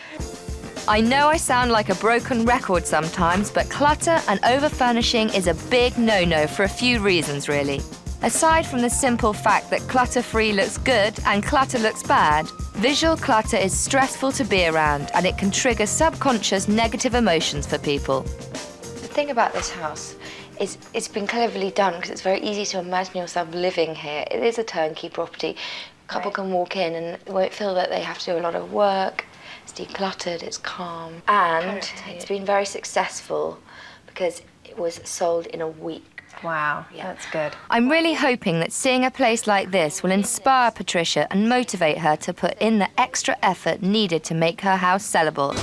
I know I sound like a broken record sometimes, but clutter and over-furnishing is a big no-no for a few reasons, really. Aside from the simple fact that clutter-free looks good and clutter looks bad, visual clutter is stressful to be around and it can trigger subconscious negative emotions for people. The thing about this house is it's been cleverly done because it's very easy to imagine yourself living here. It is a turnkey property. A couple can walk in and won't feel that they have to do a lot of work. It's decluttered, it's calm, and it's been very successful because it was sold in a week.
Wow, that's good.
I'm really hoping that seeing a place like this will inspire Patricia and motivate her to put in the extra effort needed to make her house sellable.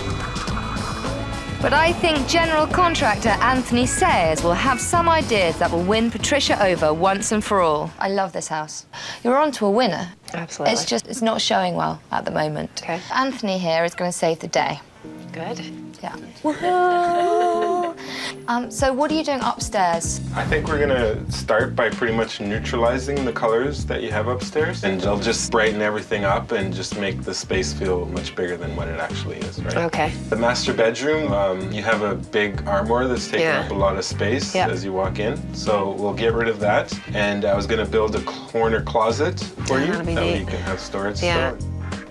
But I think general contractor Anthony Sayers will have some ideas that will win Patricia over once and for all.
I love this house. You're on to a winner.
Absolutely.
It's just, it's not showing well at the moment.
Okay.
Anthony here is going to save the day.
Good.
Yeah. So what are you doing upstairs?
I think we're gonna start by pretty much neutralizing the colors that you have upstairs, and I'll just brighten everything up and just make the space feel much bigger than what it actually is, right?
Okay.
The master bedroom, you have a big armoire that's taking up a lot of space as you walk in, so we'll get rid of that. And I was gonna build a corner closet for you,
That'll be
that way
neat.
you can have storage.
Yeah.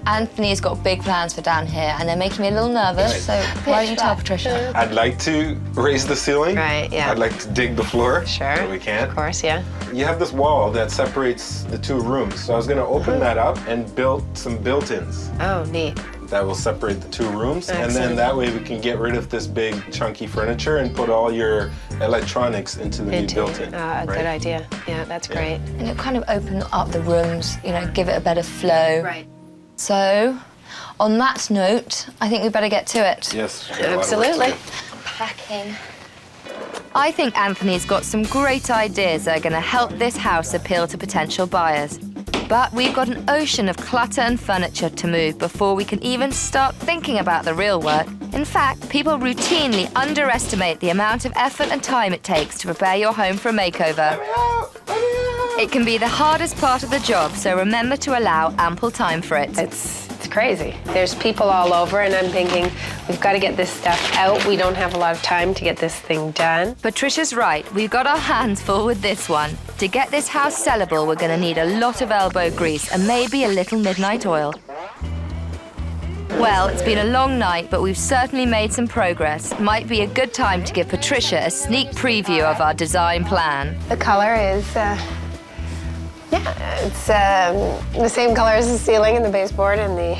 Anthony's got big plans for down here, and they're making me a little nervous, so why don't you tell Patricia?
I'd like to raise the ceiling.
Right, yeah.
I'd like to dig the floor.
Sure.
But we can't.
Of course, yeah.
You have this wall that separates the two rooms, so I was gonna open that up and build some built-ins
Oh, neat.
that will separate the two rooms, and
Excellent.
then that way we can get rid of this big chunky furniture and put all your electronics into the new built-in.
A good idea. Yeah, that's great.
And it'll kind of open up the rooms, you know, give it a better flow.
Right.
So, on that note, I think we better get to it.
Yes. we got a lot of work to
Absolutely.
do.
Packing.
I think Anthony's got some great ideas that are going to help this house appeal to potential buyers. But we've got an ocean of clutter and furniture to move before we can even start thinking about the real work. In fact, people routinely underestimate the amount of effort and time it takes to prepare your home for a makeover. It can be the hardest part of the job, so remember to allow ample time for it.
It's crazy. There's people all over, and I'm thinking, we've got to get this stuff out. We don't have a lot of time to get this thing done.
Patricia's right, we've got our hands full with this one. To get this house sellable, we're going to need a lot of elbow grease and maybe a little midnight oil. Well, it's been a long night, but we've certainly made some progress. Might be a good time to give Patricia a sneak preview of our design plan.
The color is, it's the same color as the ceiling and the baseboard and the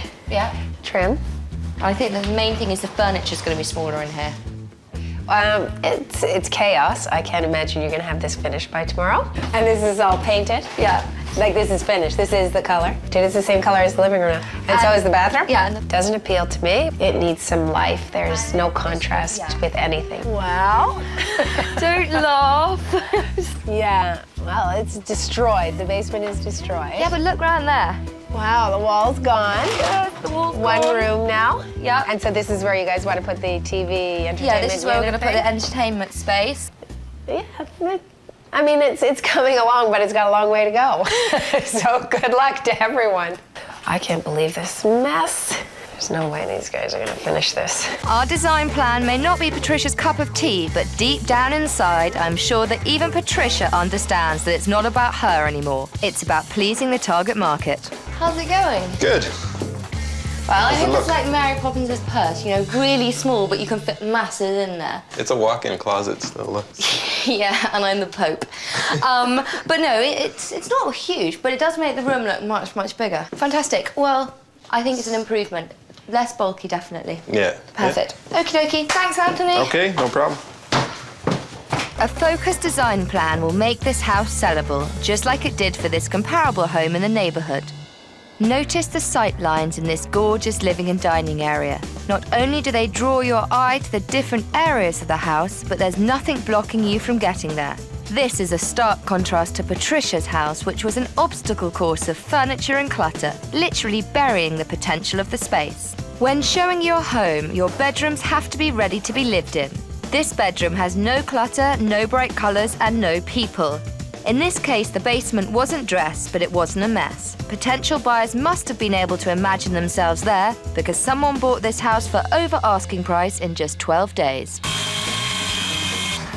trim.
I think the main thing is the furniture's going to be smaller in here.
It's chaos. I can't imagine you're gonna have this finished by tomorrow. And this is all painted. Yeah. Like this is finished. This is the color. It's the same color as the living room now. And so is the bathroom.
Yeah.
It doesn't appeal to me. It needs some life. There's no contrast with anything.
Wow. Don't laugh.
Yeah. Well, it's destroyed. The basement is destroyed.
Yeah, but look around there.
Wow, the wall's gone.
Yeah, the wall's
One
gone.
room now.
Yeah.
And so this is where you guys want to put the TV entertainment
Yeah, this is where we're going
unit
to put the
thing?
entertainment space.
Yeah, I mean, it's coming along, but it's got a long way to go. So good luck to everyone. I can't believe this mess. There's no way these guys are gonna finish this.
Our design plan may not be Patricia's cup of tea, but deep down inside, I'm sure that even Patricia understands that it's not about her anymore. It's about pleasing the target market.
How's it going?
Good.
Well, I
How's it
think it's
look?
like Mary Poppins' purse, you know, really small, but you can fit masses in there.
It's a walk-in closet still, look.
Yeah, and I'm the Pope. But no, it's not huge, but it does make the room look much, much bigger. Fantastic. Well, I think it's an improvement. Less bulky, definitely.
Yeah.
Perfect. Okie dokie. Thanks, Anthony.
Okay, no problem.
A focused design plan will make this house sellable, just like it did for this comparable home in the neighborhood. Notice the sight lines in this gorgeous living and dining area. Not only do they draw your eye to the different areas of the house, but there's nothing blocking you from getting there. This is a stark contrast to Patricia's house, which was an obstacle course of furniture and clutter, literally burying the potential of the space. When showing your home, your bedrooms have to be ready to be lived in. This bedroom has no clutter, no bright colors, and no people. In this case, the basement wasn't dressed, but it wasn't a mess. Potential buyers must have been able to imagine themselves there because someone bought this house for over asking price in just 12 days.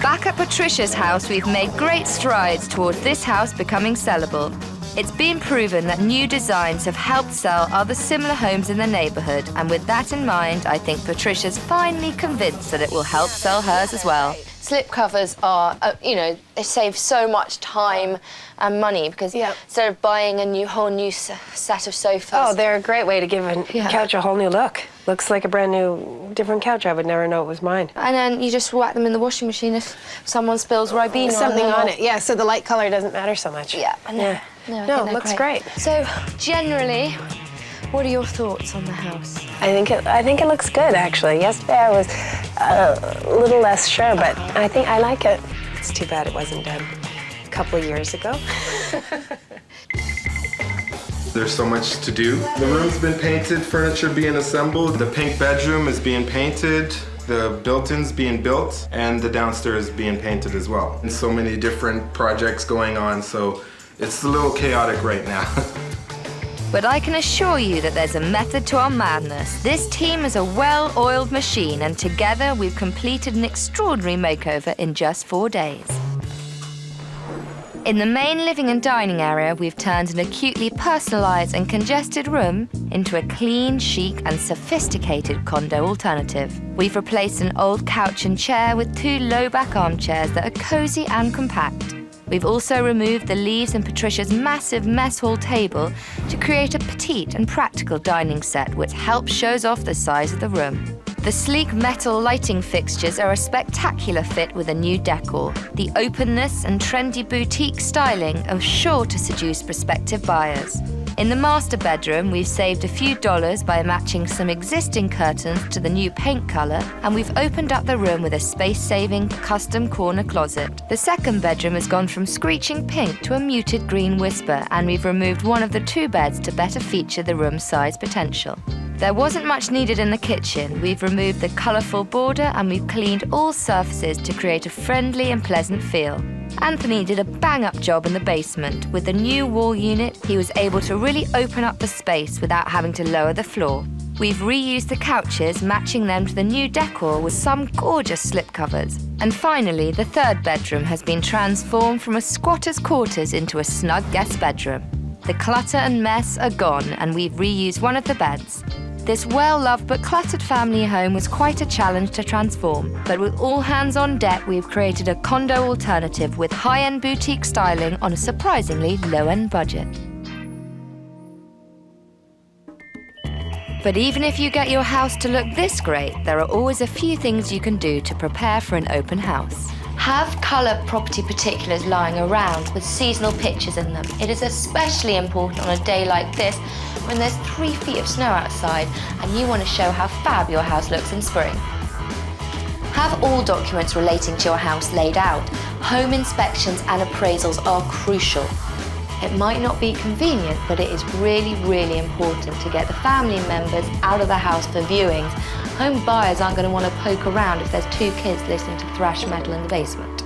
Back at Patricia's house, we've made great strides towards this house becoming sellable. It's been proven that new designs have helped sell other similar homes in the neighborhood, and with that in mind, I think Patricia's finally convinced that it will help sell hers as well.
Slip covers are, you know, they save so much time and money because instead of buying a whole new set of sofas.
Oh, they're a great way to give a couch a whole new look. Looks like a brand new, different couch. I would never know it was mine.
And then you just whack them in the washing machine if someone spills Ribena
Something
on
on
them.
it. Yeah, so the light color doesn't matter so much.
Yeah, I know.
No, it looks great.
So generally,
What are your thoughts on the house?
I think it looks good, actually. Yesterday I was a little less sure, but I think I like it.
It's too bad it wasn't done a couple of years ago.
There's so much to do. The room's been painted, furniture being assembled, the pink bedroom is being painted, the built-in's being built, and the downstairs being painted as well. And so many different projects going on, so it's a little chaotic right now.
But I can assure you that there's a method to our madness. This team is a well-oiled machine, and together we've completed an extraordinary makeover in just 4 days. In the main living and dining area, we've turned an acutely personalized and congested room into a clean, chic, and sophisticated condo alternative. We've replaced an old couch and chair with 2 low-back armchairs that are cozy and compact. We've also removed the leaves in Patricia's massive mess hall table to create a petite and practical dining set which helps shows off the size of the room. The sleek metal lighting fixtures are a spectacular fit with a new decor. The openness and trendy boutique styling are sure to seduce prospective buyers. In the master bedroom, we've saved a few dollars by matching some existing curtains to the new paint color, and we've opened up the room with a space-saving custom corner closet. The second bedroom has gone from screeching pink to a muted green whisper, and we've removed one of the 2 beds to better feature the room's size potential. There wasn't much needed in the kitchen. We've removed the colourful border and we've cleaned all surfaces to create a friendly and pleasant feel. Anthony did a bang-up job in the basement. With the new wall unit, he was able to really open up the space without having to lower the floor. We've reused the couches, matching them to the new decor with some gorgeous slipcovers. And finally, the third bedroom has been transformed from a squatter's quarters into a snug guest bedroom. The clutter and mess are gone, and we've reused one of the beds. This well-loved but cluttered family home was quite a challenge to transform, but with all hands on deck, we've created a condo alternative with high-end boutique styling on a surprisingly low-end budget. But even if you get your house to look this great, there are always a few things you can do to prepare for an open house.
Have colour property particulars lying around with seasonal pictures in them. It is especially important on a day like this when there's 3 feet of snow outside and you want to show how fab your house looks in spring. Have all documents relating to your house laid out. Home inspections and appraisals are crucial. It might not be convenient, but it is really, really important to get the family members out of the house for viewings. Home buyers aren't going to want to poke around if there's 2 kids listening to thrash metal in the basement.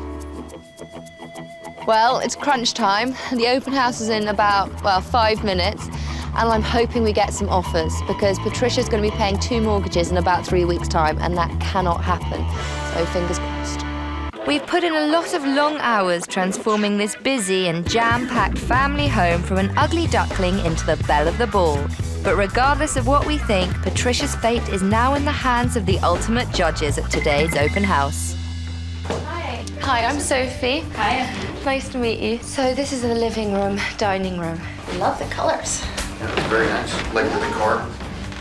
Well, it's crunch time. The open house is in about, 5 minutes, and I'm hoping we get some offers because Patricia's going to be paying 2 mortgages in about 3 weeks' time, and that cannot happen. So fingers crossed.
We've put in a lot of long hours transforming this busy and jam-packed family home from an ugly duckling into the belle of the ball. But regardless of what we think, Patricia's fate is now in the hands of the ultimate judges at today's open house.
Hi. Hi, I'm Sophie.
Hi.
Nice to meet you. So this is the living room, dining room.
I love the colors.
Yeah, very nice. Like the decor.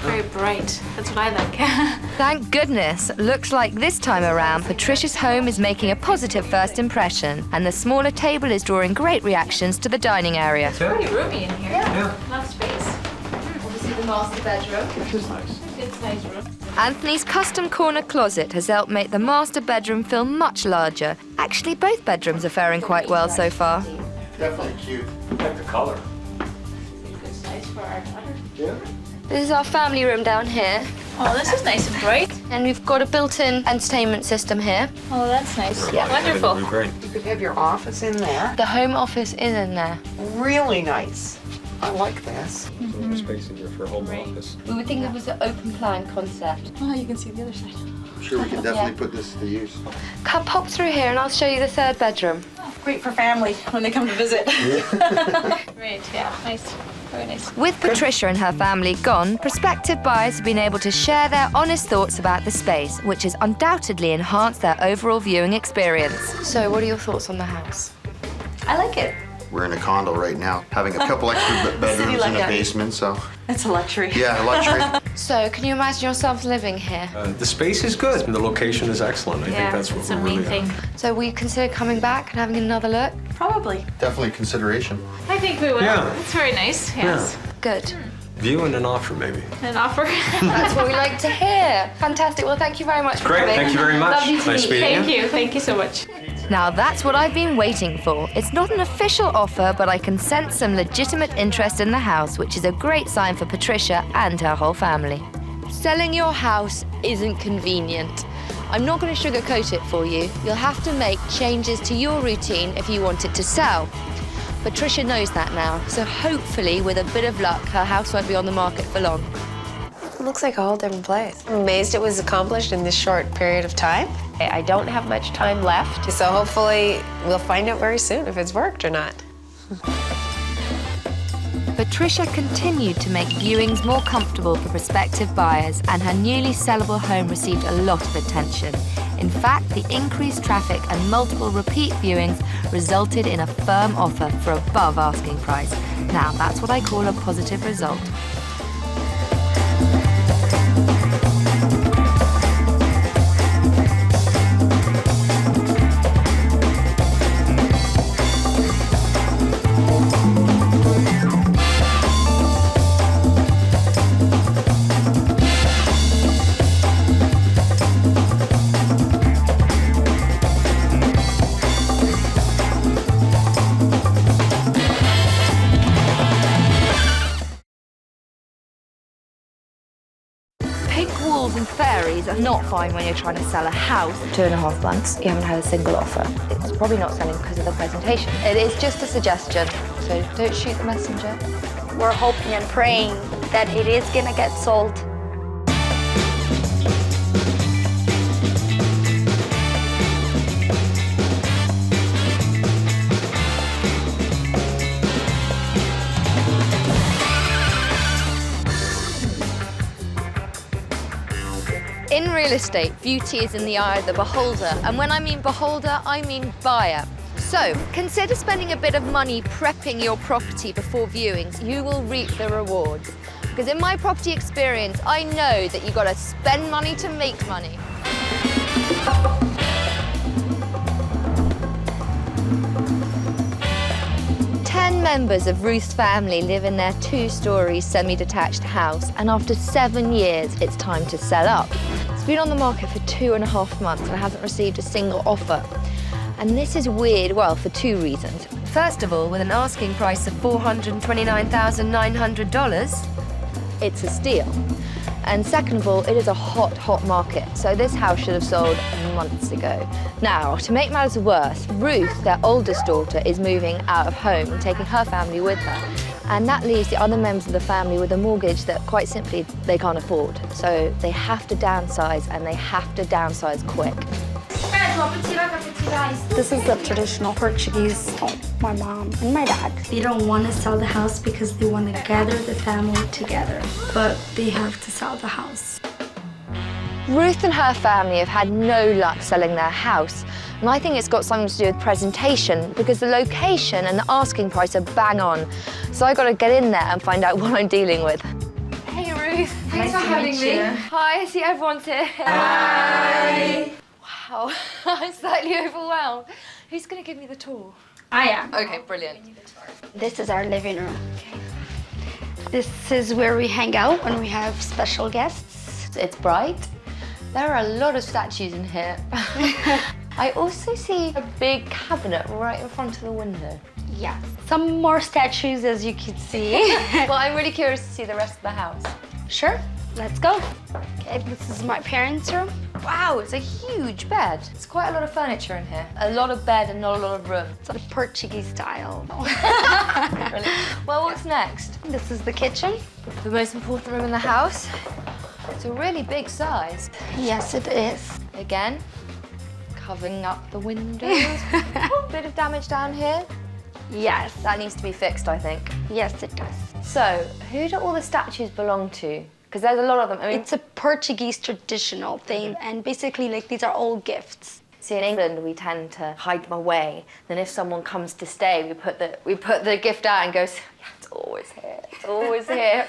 Very bright. That's what I like.
Thank goodness. Looks like this time around, Patricia's home is making a positive first impression, and the smaller table is drawing great reactions to the dining area.
It's pretty roomy in here.
Yeah.
Love space.
Obviously the master bedroom.
Which is nice.
Good size room.
Anthony's custom corner closet has helped make the master bedroom feel much larger. Actually, both bedrooms are faring quite well so far.
Definitely cute.
I like the color.
Good size for our daughter.
Yeah.
This is our family room down here.
Oh, this is nice and bright.
And we've got a built-in entertainment system here.
Oh, that's nice. Yeah, wonderful.
Great.
You could have your office in there.
The home office is in there.
Really nice. I like this.
So space in here for a home office.
We would think it was an open plan concept.
Oh, you can see the other side.
I'm sure we can definitely put this to use.
Come pop through here and I'll show you the third bedroom.
Great for family when they come to visit. Great, yeah, nice. Very nice.
With Patricia and her family gone, prospective buyers have been able to share their honest thoughts about the space, which has undoubtedly enhanced their overall viewing experience.
So what are your thoughts on the house?
I like it.
We're in a condo right now, having a couple extra bedrooms in a basement, so.
It's a luxury.
Yeah, luxury.
So can you imagine yourselves living here?
The space is good and the location is excellent. I think that's what
it's a
we're
main
really
thing.
So we consider coming back and having another look?
Probably.
Definitely consideration.
I think we will.
Yeah.
It's very nice, yes.
Good.
View and an offer, maybe.
An offer? That's what we like to hear. Fantastic. Well, thank you very much for
Great,
coming.
thank you very much.
Lovely to
Nice
meet you.
meeting you.
Thank you so much.
Now that's what I've been waiting for. It's not an official offer, but I can sense some legitimate interest in the house, which is a great sign for Patricia and her whole family. Selling your house isn't convenient. I'm not going to sugarcoat it for you. You'll have to make changes to your routine if you want it to sell. Patricia knows that now, so hopefully, with a bit of luck, her house won't be on the market for long.
It looks like a whole different place. I'm amazed it was accomplished in this short period of time. I don't have much time left, so hopefully we'll find out very soon if it's worked or not.
Patricia continued to make viewings more comfortable for prospective buyers, and her newly sellable home received a lot of attention. In fact, the increased traffic and multiple repeat viewings resulted in a firm offer for above asking price. Now, that's what I call a positive result. And fairies are not fine when you're trying to sell a house. 2.5 months, you haven't had a single offer. It's probably not selling because of the presentation. It is just a suggestion, so don't shoot the messenger.
We're hoping and praying that it is gonna get sold.
In real estate, beauty is in the eye of the beholder. And when I mean beholder, I mean buyer. So consider spending a bit of money prepping your property before viewings. You will reap the rewards. Because in my property experience, I know that you've got to spend money to make money. Ten members of Ruth's family live in their 2-story semi-detached house, and after 7 years, it's time to sell up. It's been on the market for 2.5 months and hasn't received a single offer. And this is weird, well, for 2 reasons. First of all, with an asking price of $429,900, it's a steal. And second of all, it is a hot, hot market. So this house should have sold months ago. Now, to make matters worse, Ruth, their oldest daughter, is moving out of home and taking her family with her. And that leaves the other members of the family with a mortgage that, quite simply, they can't afford. So they have to downsize, and they have to downsize quick.
This is the traditional Portuguese home, my mom and my dad. They don't want to sell the house because they want to gather the family together, but they have to sell the house.
Ruth and her family have had no luck selling their house, and I think it's got something to do with presentation, because the location and the asking price are bang on. So I got to get in there and find out what I'm dealing with. Hey Ruth, thanks for having me. Hi, I see everyone's here. Hi. Wow, I'm slightly overwhelmed. Who's going to give me the tour?
I am.
Okay, brilliant.
This is our living room. Okay. This is where we hang out when we have special guests.
It's bright. There are a lot of statues in here. I also see a big cabinet right in front of the window.
Yeah, some more statues, as you can see.
Well, I'm really curious to see the rest of the house.
Sure, let's go. Okay, this is my parents' room.
Wow, it's a huge bed. It's quite a lot of furniture in here. A lot of bed and not a lot of room.
It's the Portuguese style.
Really? Well, what's next?
This is the kitchen.
The most important room in the house. It's a really big size.
Yes, it is.
Again, covering up the windows. Oh, bit of damage down here.
Yes.
That needs to be fixed, I think.
Yes, it does.
So, who do all the statues belong to? Because there's a lot of them. I mean,
it's a Portuguese traditional thing, and basically, like, these are all gifts.
See, in England, we tend to hide them away. Then if someone comes to stay, we put the gift out and goes, yeah, it's always here, it's always here.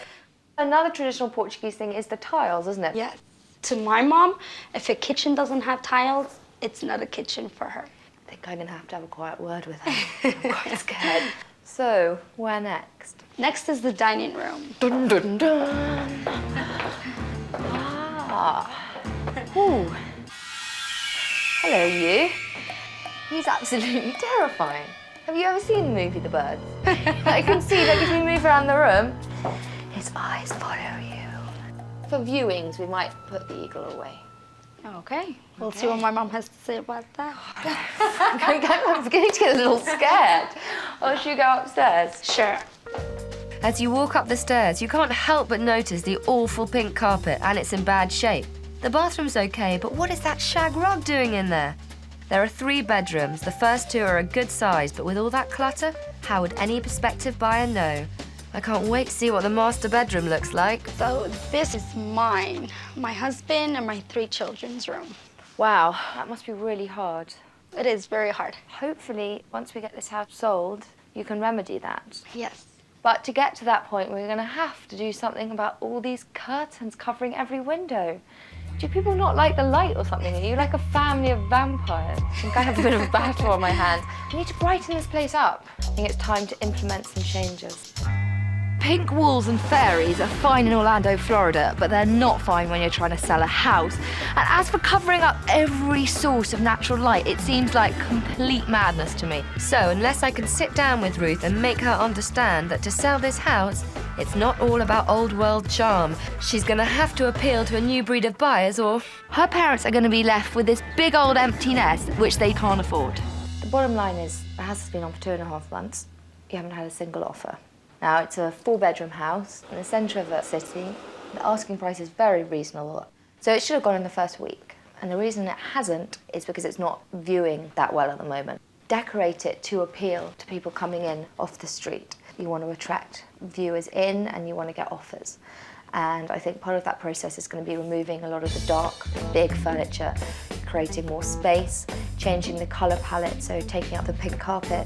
Another traditional Portuguese thing is the tiles, isn't it?
Yeah. To my mom, if a kitchen doesn't have tiles, it's not a kitchen for her.
I think I'm gonna have to have a quiet word with her. I'm quite scared. So, where next?
Next is the dining room.
Dun, dun, dun. Ah. Ooh. Hello, you. He's absolutely terrifying. Have you ever seen the movie The Birds? I can see that if you move around the room, his eyes follow you. For viewings, we might put the eagle away.
Okay, we'll see what my mom has to say about that.
I'm beginning to get a little scared. Or should you go upstairs?
Sure.
As you walk up the stairs, you can't help but notice the awful pink carpet, and it's in bad shape. The bathroom's okay, but what is that shag rug doing in there? There are 3 bedrooms. The first 2 are a good size, but with all that clutter, how would any prospective buyer know? I can't wait to see what the master bedroom looks like.
So this is mine, my husband, and my 3 children's room.
Wow, that must be really hard.
It is very hard.
Hopefully, once we get this house sold, you can remedy that.
Yes.
But to get to that point, we're going to have to do something about all these curtains covering every window. Do people not like the light or something? Are you like a family of vampires? I think I have a bit of a battle on my hands. We need to brighten this place up. I think it's time to implement some changes. Pink walls and fairies are fine in Orlando, Florida, but they're not fine when you're trying to sell a house. And as for covering up every source of natural light, it seems like complete madness to me. So unless I can sit down with Ruth and make her understand that to sell this house, it's not all about old world charm. She's gonna have to appeal to a new breed of buyers, or her parents are gonna be left with this big old empty nest, which they can't afford. The bottom line is, the house has been on for 2.5 months. You haven't had a single offer. Now, it's a 4-bedroom house in the centre of the city. The asking price is very reasonable. So it should have gone in the first week. And the reason it hasn't is because it's not viewing that well at the moment. Decorate it to appeal to people coming in off the street. You want to attract viewers in and you want to get offers. And I think part of that process is going to be removing a lot of the dark, big furniture, creating more space, changing the colour palette, so taking out the pink carpet,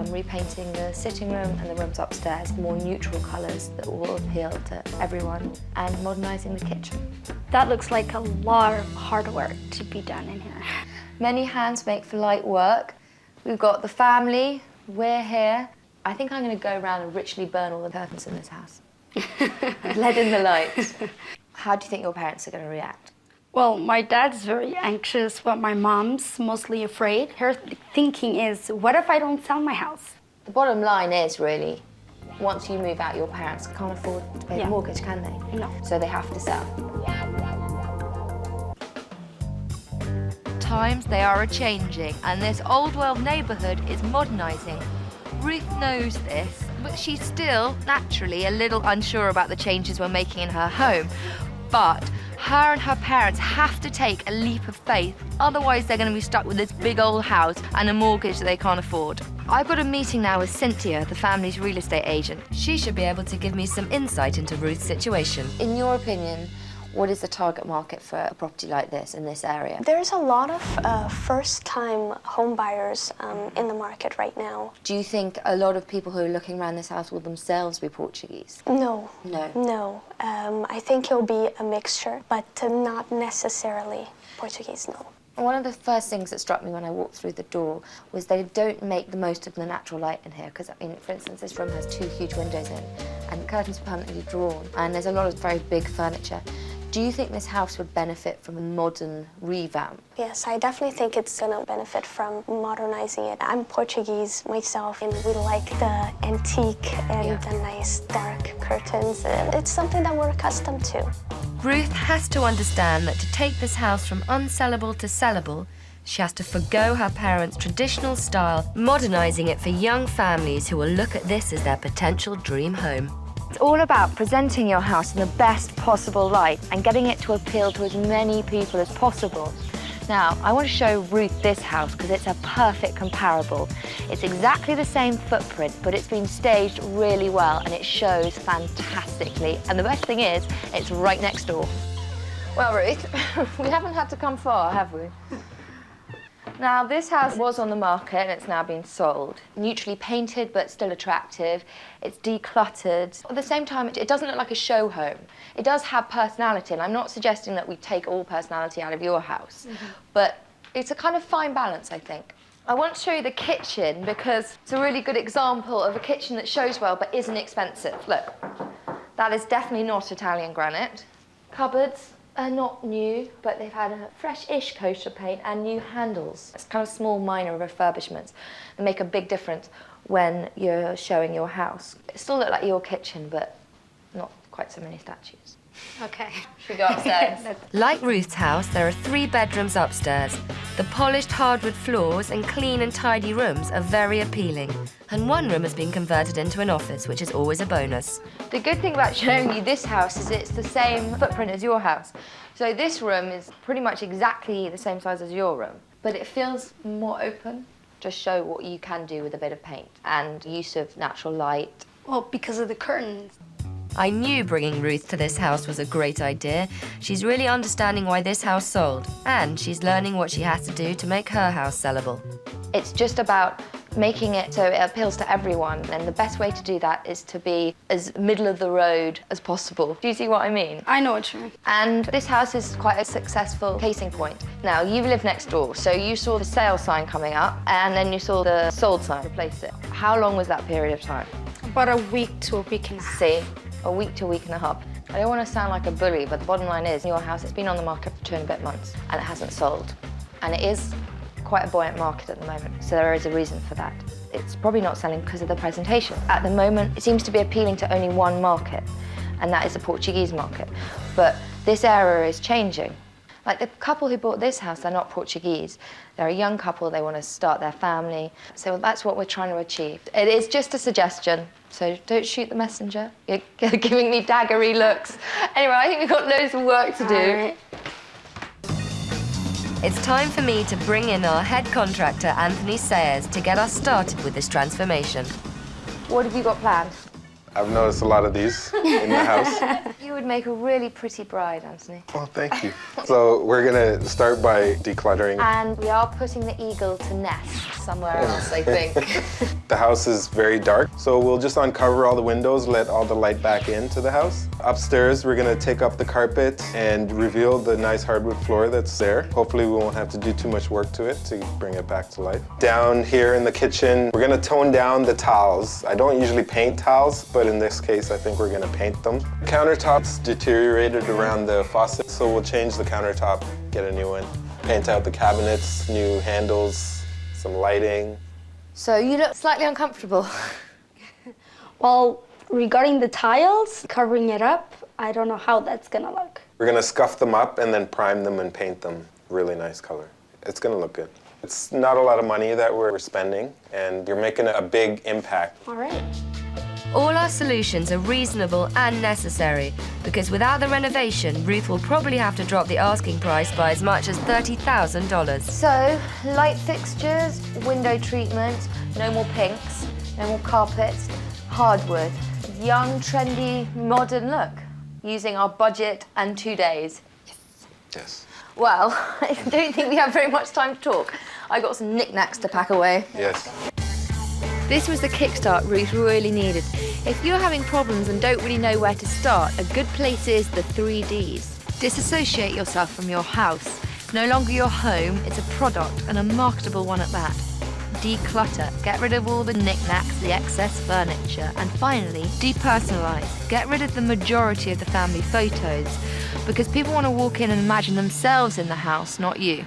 repainting the sitting room and the rooms upstairs, more neutral colours that will appeal to everyone, and modernising the kitchen.
That looks like a lot of hard work to be done in here.
Many hands make for light work. We've got the family, we're here. I think I'm going to go around and ritually burn all the curtains in this house. Let in the light. How do you think your parents are going to react?
Well, my dad's very anxious, but my mom's mostly afraid. Her thinking is, what if I don't sell my house?
The bottom line is really, once you move out, your parents can't afford to pay the mortgage, can they?
No.
So they have to sell. Times they are a-changing, and this old world neighbourhood is modernising. Ruth knows this, but she's still, naturally, a little unsure about the changes we're making in her home. But her and her parents have to take a leap of faith, otherwise they're going to be stuck with this big old house and a mortgage that they can't afford. I've got a meeting now with Cynthia, the family's real estate agent. She should be able to give me some insight into Ruth's situation. In your opinion, what is the target market for a property like this in this area?
There's a lot of first-time home buyers in the market right now.
Do you think a lot of people who are looking around this house will themselves be Portuguese?
No.
No?
No. I think it'll be a mixture, but not necessarily Portuguese, no.
One of the first things that struck me when I walked through the door was they don't make the most of the natural light in here. Because, I mean, for instance, this room has 2 huge windows in, and the curtains are permanently drawn, and there's a lot of very big furniture. Do you think this house would benefit from a modern revamp?
Yes, I definitely think it's going to benefit from modernizing it. I'm Portuguese myself, and we like the antique and the nice dark curtains. It's something that we're accustomed to.
Ruth has to understand that to take this house from unsellable to sellable, she has to forgo her parents' traditional style, modernizing it for young families who will look at this as their potential dream home. It's all about presenting your house in the best possible light and getting it to appeal to as many people as possible. Now, I want to show Ruth this house because it's a perfect comparable. It's exactly the same footprint, but it's been staged really well and it shows fantastically. And the best thing is, it's right next door. Well, Ruth, we haven't had to come far, have we? Now, this house was on the market and it's now been sold. Neutrally painted, but still attractive. It's decluttered. At the same time, it doesn't look like a show home. It does have personality, and I'm not suggesting that we take all personality out of your house, but it's a kind of fine balance, I think.
I want to show you the kitchen because it's a really good example of a kitchen that shows well but isn't expensive. Look, that is definitely not Italian granite. Cupboards are not new, but they've had a fresh-ish coat of paint and new handles. It's kind of small, minor refurbishments that make a big difference when you're showing your house. It still looks like your kitchen, but not quite so many statues.
Okay.
Should we go upstairs?
Like Ruth's house, there are 3 bedrooms upstairs. The polished hardwood floors and clean and tidy rooms are very appealing. And one room has been converted into an office, which is always a bonus.
The good thing about showing you this house is it's the same footprint as your house. So this room is pretty much exactly the same size as your room, but it feels more open. Just show what you can do with a bit of paint and use of natural light.
Well, because of the curtains.
I knew bringing Ruth to this house was a great idea. She's really understanding why this house sold, and she's learning what she has to do to make her house sellable.
It's just about making it so it appeals to everyone, and the best way to do that is to be as middle of the road as possible. Do you see what I mean?
I know what you mean.
And this house is quite a successful casing point. Now, you live next door, so you saw the sale sign coming up, and then you saw the sold sign replace it. How long was that period of time?
About a week to a week and a half.
See? A week to a week and a half. I don't want to sound like a bully, but the bottom line is, your house has been on the market for 2 and a bit months, and it hasn't sold. And it is quite a buoyant market at the moment, so there is a reason for that. It's probably not selling because of the presentation. At the moment, it seems to be appealing to only one market, and that is the Portuguese market. But this era is changing. Like the couple who bought this house, they're not Portuguese. They're a young couple, they want to start their family. So that's what we're trying to achieve. It is just a suggestion, so don't shoot the messenger. You're giving me daggery looks. Anyway, I think we've got loads of work to do.
All right.
It's time for me to bring in our head contractor, Anthony Sayers, to get us started with this transformation.
What have you got planned?
I've noticed a lot of these in the house.
You would make a really pretty bride, Anthony.
Well, thank you. So we're gonna start by decluttering.
And we are putting the eagle to nest somewhere else, I think.
The house is very dark, so we'll just uncover all the windows, let all the light back into the house. Upstairs, we're gonna take up the carpet and reveal the nice hardwood floor that's there. Hopefully we won't have to do too much work to it to bring it back to life. Down here in the kitchen, we're gonna tone down the tiles. I don't usually paint tiles, but in this case, I think we're gonna paint them. Countertops deteriorated around the faucet, so we'll change the countertop, get a new one. Paint out the cabinets, new handles, some lighting.
So you look slightly uncomfortable.
Well, regarding the tiles, covering it up, I don't know how that's gonna look.
We're gonna scuff them up and then prime them and paint them. Really nice color. It's gonna look good. It's not a lot of money that we're spending, and you're making a big impact.
All right.
All our solutions are reasonable and necessary, because without the renovation, Ruth will probably have to drop the asking price by as much as $30,000.
So, light fixtures, window treatment, no more pinks, no more carpets, hardwood, young, trendy, modern look, using our budget and 2 days.
Yes.
Well, I don't think we have very much time to talk. I got some knickknacks to pack away.
Yes.
This was the kickstart Ruth really needed. If you're having problems and don't really know where to start, a good place is the 3 Ds. Disassociate yourself from your house. It's no longer your home, it's a product, and a marketable one at that. Declutter. Get rid of all the knickknacks, the excess furniture. And finally, depersonalize. Get rid of the majority of the family photos, because people want to walk in and imagine themselves in the house, not you.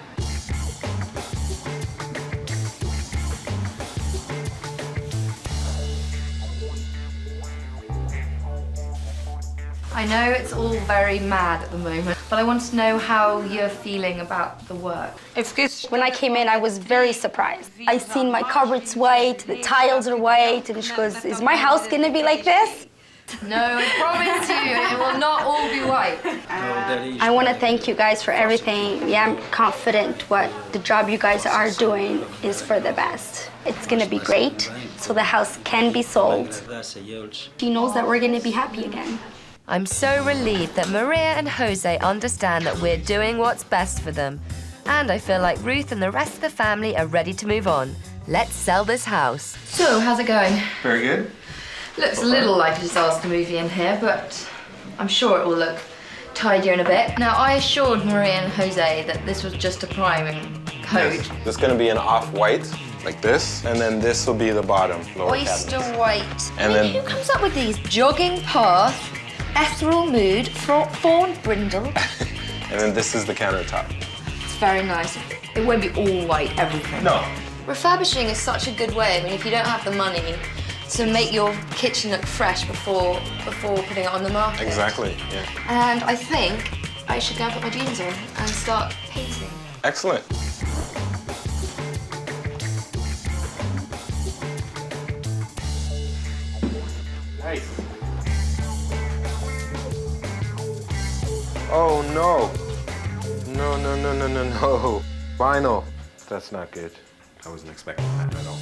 I know it's all very mad at the moment, but I want to know how you're feeling about the work.
When I came in, I was very surprised. I seen my cupboards white, the tiles are white, and she goes, "Is my house gonna be like this?"
No, I promise you, it will not all be white.
I want to thank you guys for everything. Yeah, I'm confident what the job you guys are doing is for the best. It's gonna be great, so the house can be sold. She knows that we're gonna be happy again.
I'm so relieved that Maria and Jose understand that we're doing what's best for them. And I feel like Ruth and the rest of the family are ready to move on. Let's sell this house.
So, how's it going?
Very good.
Looks a little like a disaster movie in here, but I'm sure it will look tidier in a bit. Now, I assured Maria and Jose that this was just a priming coat.
Yes. This is going to be an off-white. like this, and then this will be the bottom, lower
Oyster
cabinet.
white.
And
I mean,
then-
who comes up with these? Jogging path, ethereal mood, fawn brindle.
And then this is the countertop.
It's very nice. It won't be all white, everything.
No.
Refurbishing is such a good way. I mean, if you don't have the money to make your kitchen look fresh before putting it on the market.
Exactly, yeah.
And I think I should go and put my jeans on and start painting.
Excellent.
Nice.
Oh no. No. Vinyl. That's not good. I wasn't expecting that at all.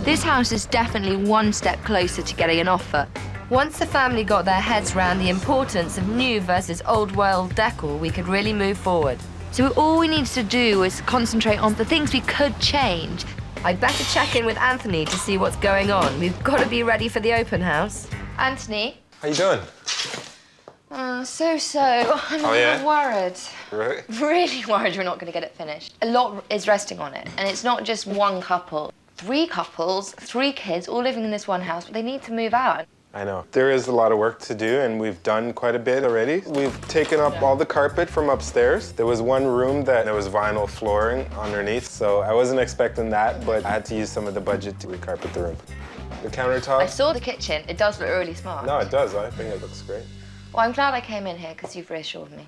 This house is definitely one step closer to getting an offer. Once the family got their heads around the importance of new versus old world decor, we could really move forward. So all we needed to do was concentrate on the things we could change. I'd better check in with Anthony to see what's going on. We've got to be ready for the open house. Anthony?
How you doing?
So. I'm
Oh, yeah?
worried.
Right.
Really worried we're not going to get it finished. A lot is resting on it, and it's not just one couple. 3 couples, 3 kids, all living in this one house, but they need to move out.
I know. There is a lot of work to do, and we've done quite a bit already. We've taken up all the carpet from upstairs. There was one room that there was vinyl flooring underneath, so I wasn't expecting that, but I had to use some of the budget to recarpet the room. The countertop.
I saw the kitchen. It does look really smart.
No, it does. I think it looks great.
Well, I'm glad I came in here because you've reassured me.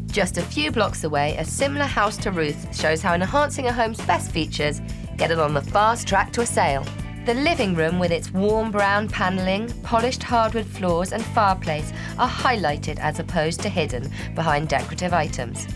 Just a few blocks away, a similar house to Ruth shows how enhancing a home's best features get it on the fast track to a sale. The living room with its warm brown paneling, polished hardwood floors and fireplace are highlighted as opposed to hidden behind decorative items.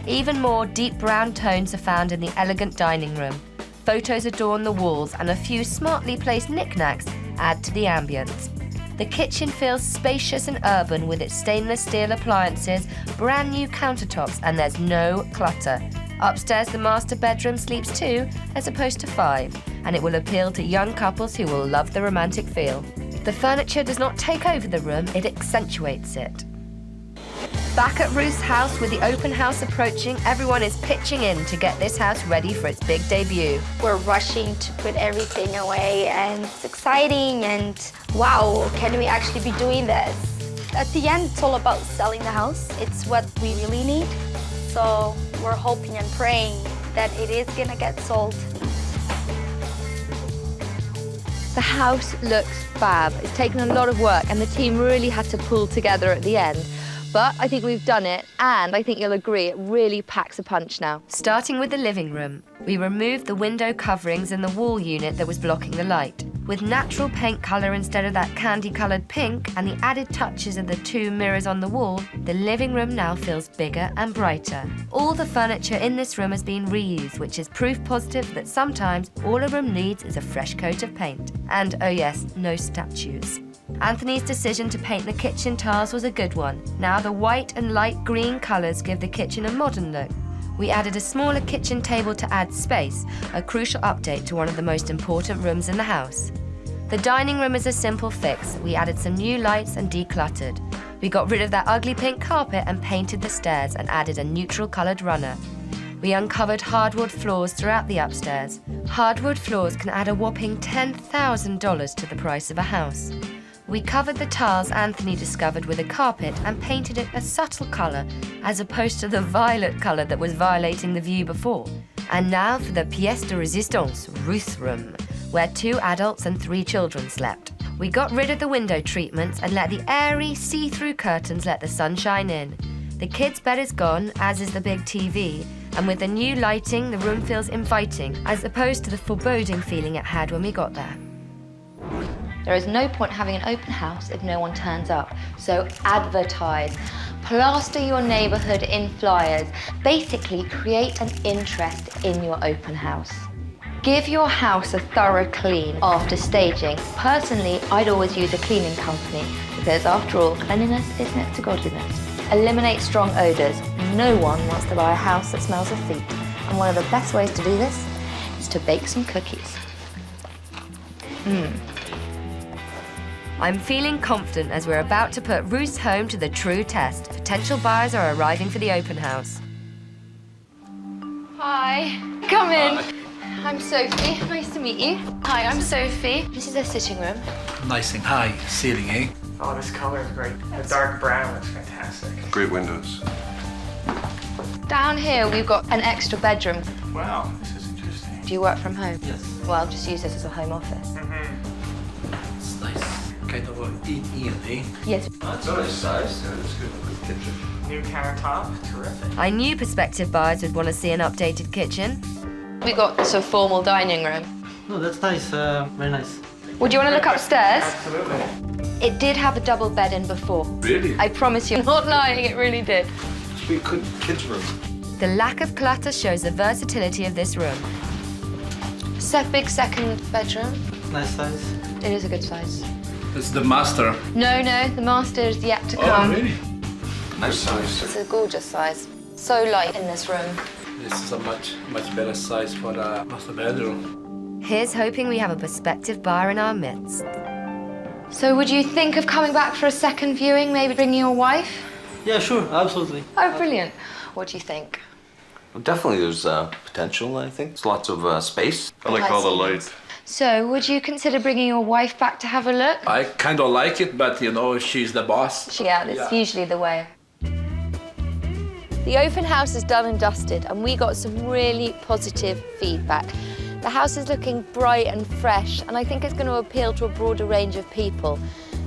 Even more deep brown tones are found in the elegant dining room. Photos adorn the walls and a few smartly placed knickknacks add to the ambience. The kitchen feels spacious and urban with its stainless steel appliances, brand new countertops, and there's no clutter. Upstairs, the master bedroom sleeps 2 as opposed to 5, and it will appeal to young couples who will love the romantic feel. The furniture does not take over the room, it accentuates it. Back at Ruth's house with the open house approaching, everyone is pitching in to get this house ready for its big debut.
We're rushing to put everything away, and it's exciting, and wow, can we actually be doing this? At the end, it's all about selling the house. It's what we really need. So we're hoping and praying that it is gonna get sold.
The house looks fab. It's taken a lot of work and the team really had to pull together at the end. But I think we've done it, and I think you'll agree it really packs a punch now. Starting with the living room, we removed the window coverings in the wall unit that was blocking the light. With natural paint colour instead of that candy-coloured pink and the added touches of the 2 mirrors on the wall, the living room now feels bigger and brighter. All the furniture in this room has been reused, which is proof positive that sometimes all a room needs is a fresh coat of paint. And oh yes, no statues. Anthony's decision to paint the kitchen tiles was a good one. Now the white and light green colours give the kitchen a modern look. We added a smaller kitchen table to add space, a crucial update to one of the most important rooms in the house. The dining room is a simple fix. We added some new lights and decluttered. We got rid of that ugly pink carpet and painted the stairs and added a neutral coloured runner. We uncovered hardwood floors throughout the upstairs. Hardwood floors can add a whopping $10,000 to the price of a house. We covered the tiles Anthony discovered with a carpet and painted it a subtle colour as opposed to the violet colour that was violating the view before. And now for the pièce de résistance, Ruth's room, where 2 adults and 3 children slept. We got rid of the window treatments and let the airy, see-through curtains let the sunshine in. The kids' bed is gone, as is the big TV, and with the new lighting, the room feels inviting, as opposed to the foreboding feeling it had when we got there. There is no point having an open house if no one turns up, so advertise. Plaster your neighbourhood in flyers. Basically, create an interest in your open house. Give your house a thorough clean after staging. Personally, I'd always use a cleaning company because after all, cleanliness is next to godliness. Eliminate strong odours. No one wants to buy a house that smells of feet. And one of the best ways to do this is to bake some cookies. I'm feeling confident as we're about to put Ruth's home to the true test. Potential buyers are arriving for the open house. Hi, come in. I'm Sophie. Nice to meet you. Hi, I'm Sophie. This is our sitting room.
Nice and high ceiling, eh?
Oh, this color is great. The dark brown is fantastic.
Great windows.
Down here, we've got an extra bedroom.
Wow, this is interesting.
Do you work from home?
Yes.
Well, just use this as a home office.
It's nice. Kind of in, eh?
Yes.
That's a nice size. Yeah, that's good. Good kitchen.
New countertop, terrific.
I knew prospective buyers would want to see an updated kitchen. We got this a formal dining room.
No, that's nice. Very nice.
Would you want to look upstairs?
Absolutely.
It did have a double bed in before.
Really?
I promise you, I'm not lying, it really did.
Must be a good kids' room.
The lack of clutter shows the versatility of this room. Big second bedroom.
Nice size.
It is a good size.
It's the master.
No, the master is yet to
Oh,
come.
really? Nice size.
It's a gorgeous size. So light in this room.
This is a much better size for the master bedroom.
Here's hoping we have a prospective buyer in our midst. So would you think of coming back for a second viewing, maybe bringing your wife?
Yeah, sure, absolutely.
Oh, brilliant. What do you think?
Well, definitely there's potential, I think. There's lots of space.
I like all the light.
So would you consider bringing your wife back to have a look?
I kind of like it, but you know, she's the boss.
Yeah, that's usually the way. The open house is done and dusted, and we got some really positive feedback. The house is looking bright and fresh, and I think it's going to appeal to a broader range of people.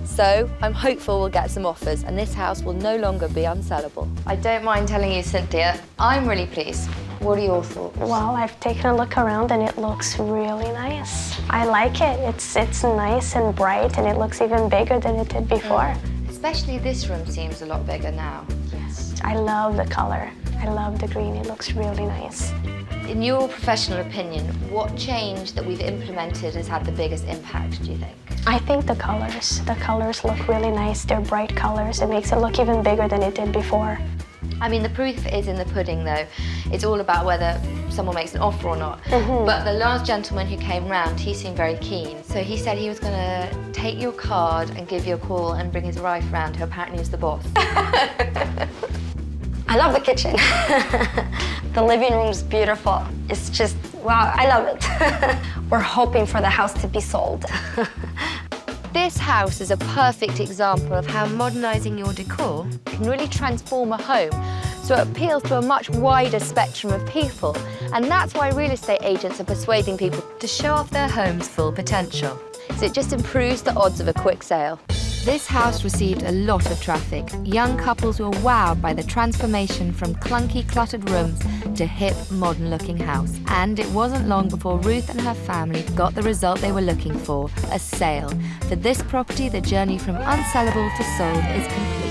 So I'm hopeful we'll get some offers, and this house will no longer be unsellable. I don't mind telling you, Cynthia, I'm really pleased. What are your thoughts?
Well, I've taken a look around and it looks really nice. I like it. It's nice and bright, and it looks even bigger than it did before.
Especially this room seems a lot bigger now.
Yes. I love the color. I love the green. It looks really nice.
In your professional opinion, what change that we've implemented has had the biggest impact, do you think?
I think the colors. The colors look really nice. They're bright colors. It makes it look even bigger than it did before.
I mean, the proof is in the pudding, though. It's all about whether someone makes an offer or not. But the last gentleman who came round, he seemed very keen. So he said he was going to take your card and give you a call and bring his wife round, who apparently is the boss.
I love the kitchen. The living room's beautiful. It's just, wow, I love it. We're hoping for the house to be sold.
This house is a perfect example of how modernising your decor can really transform a home, so it appeals to a much wider spectrum of people. And that's why real estate agents are persuading people to show off their home's full potential. So it just improves the odds of a quick sale. This house received a lot of traffic. Young couples were wowed by the transformation from clunky, cluttered rooms to hip, modern-looking house. And it wasn't long before Ruth and her family got the result they were looking for, a sale. For this property, the journey from unsellable to sold is complete.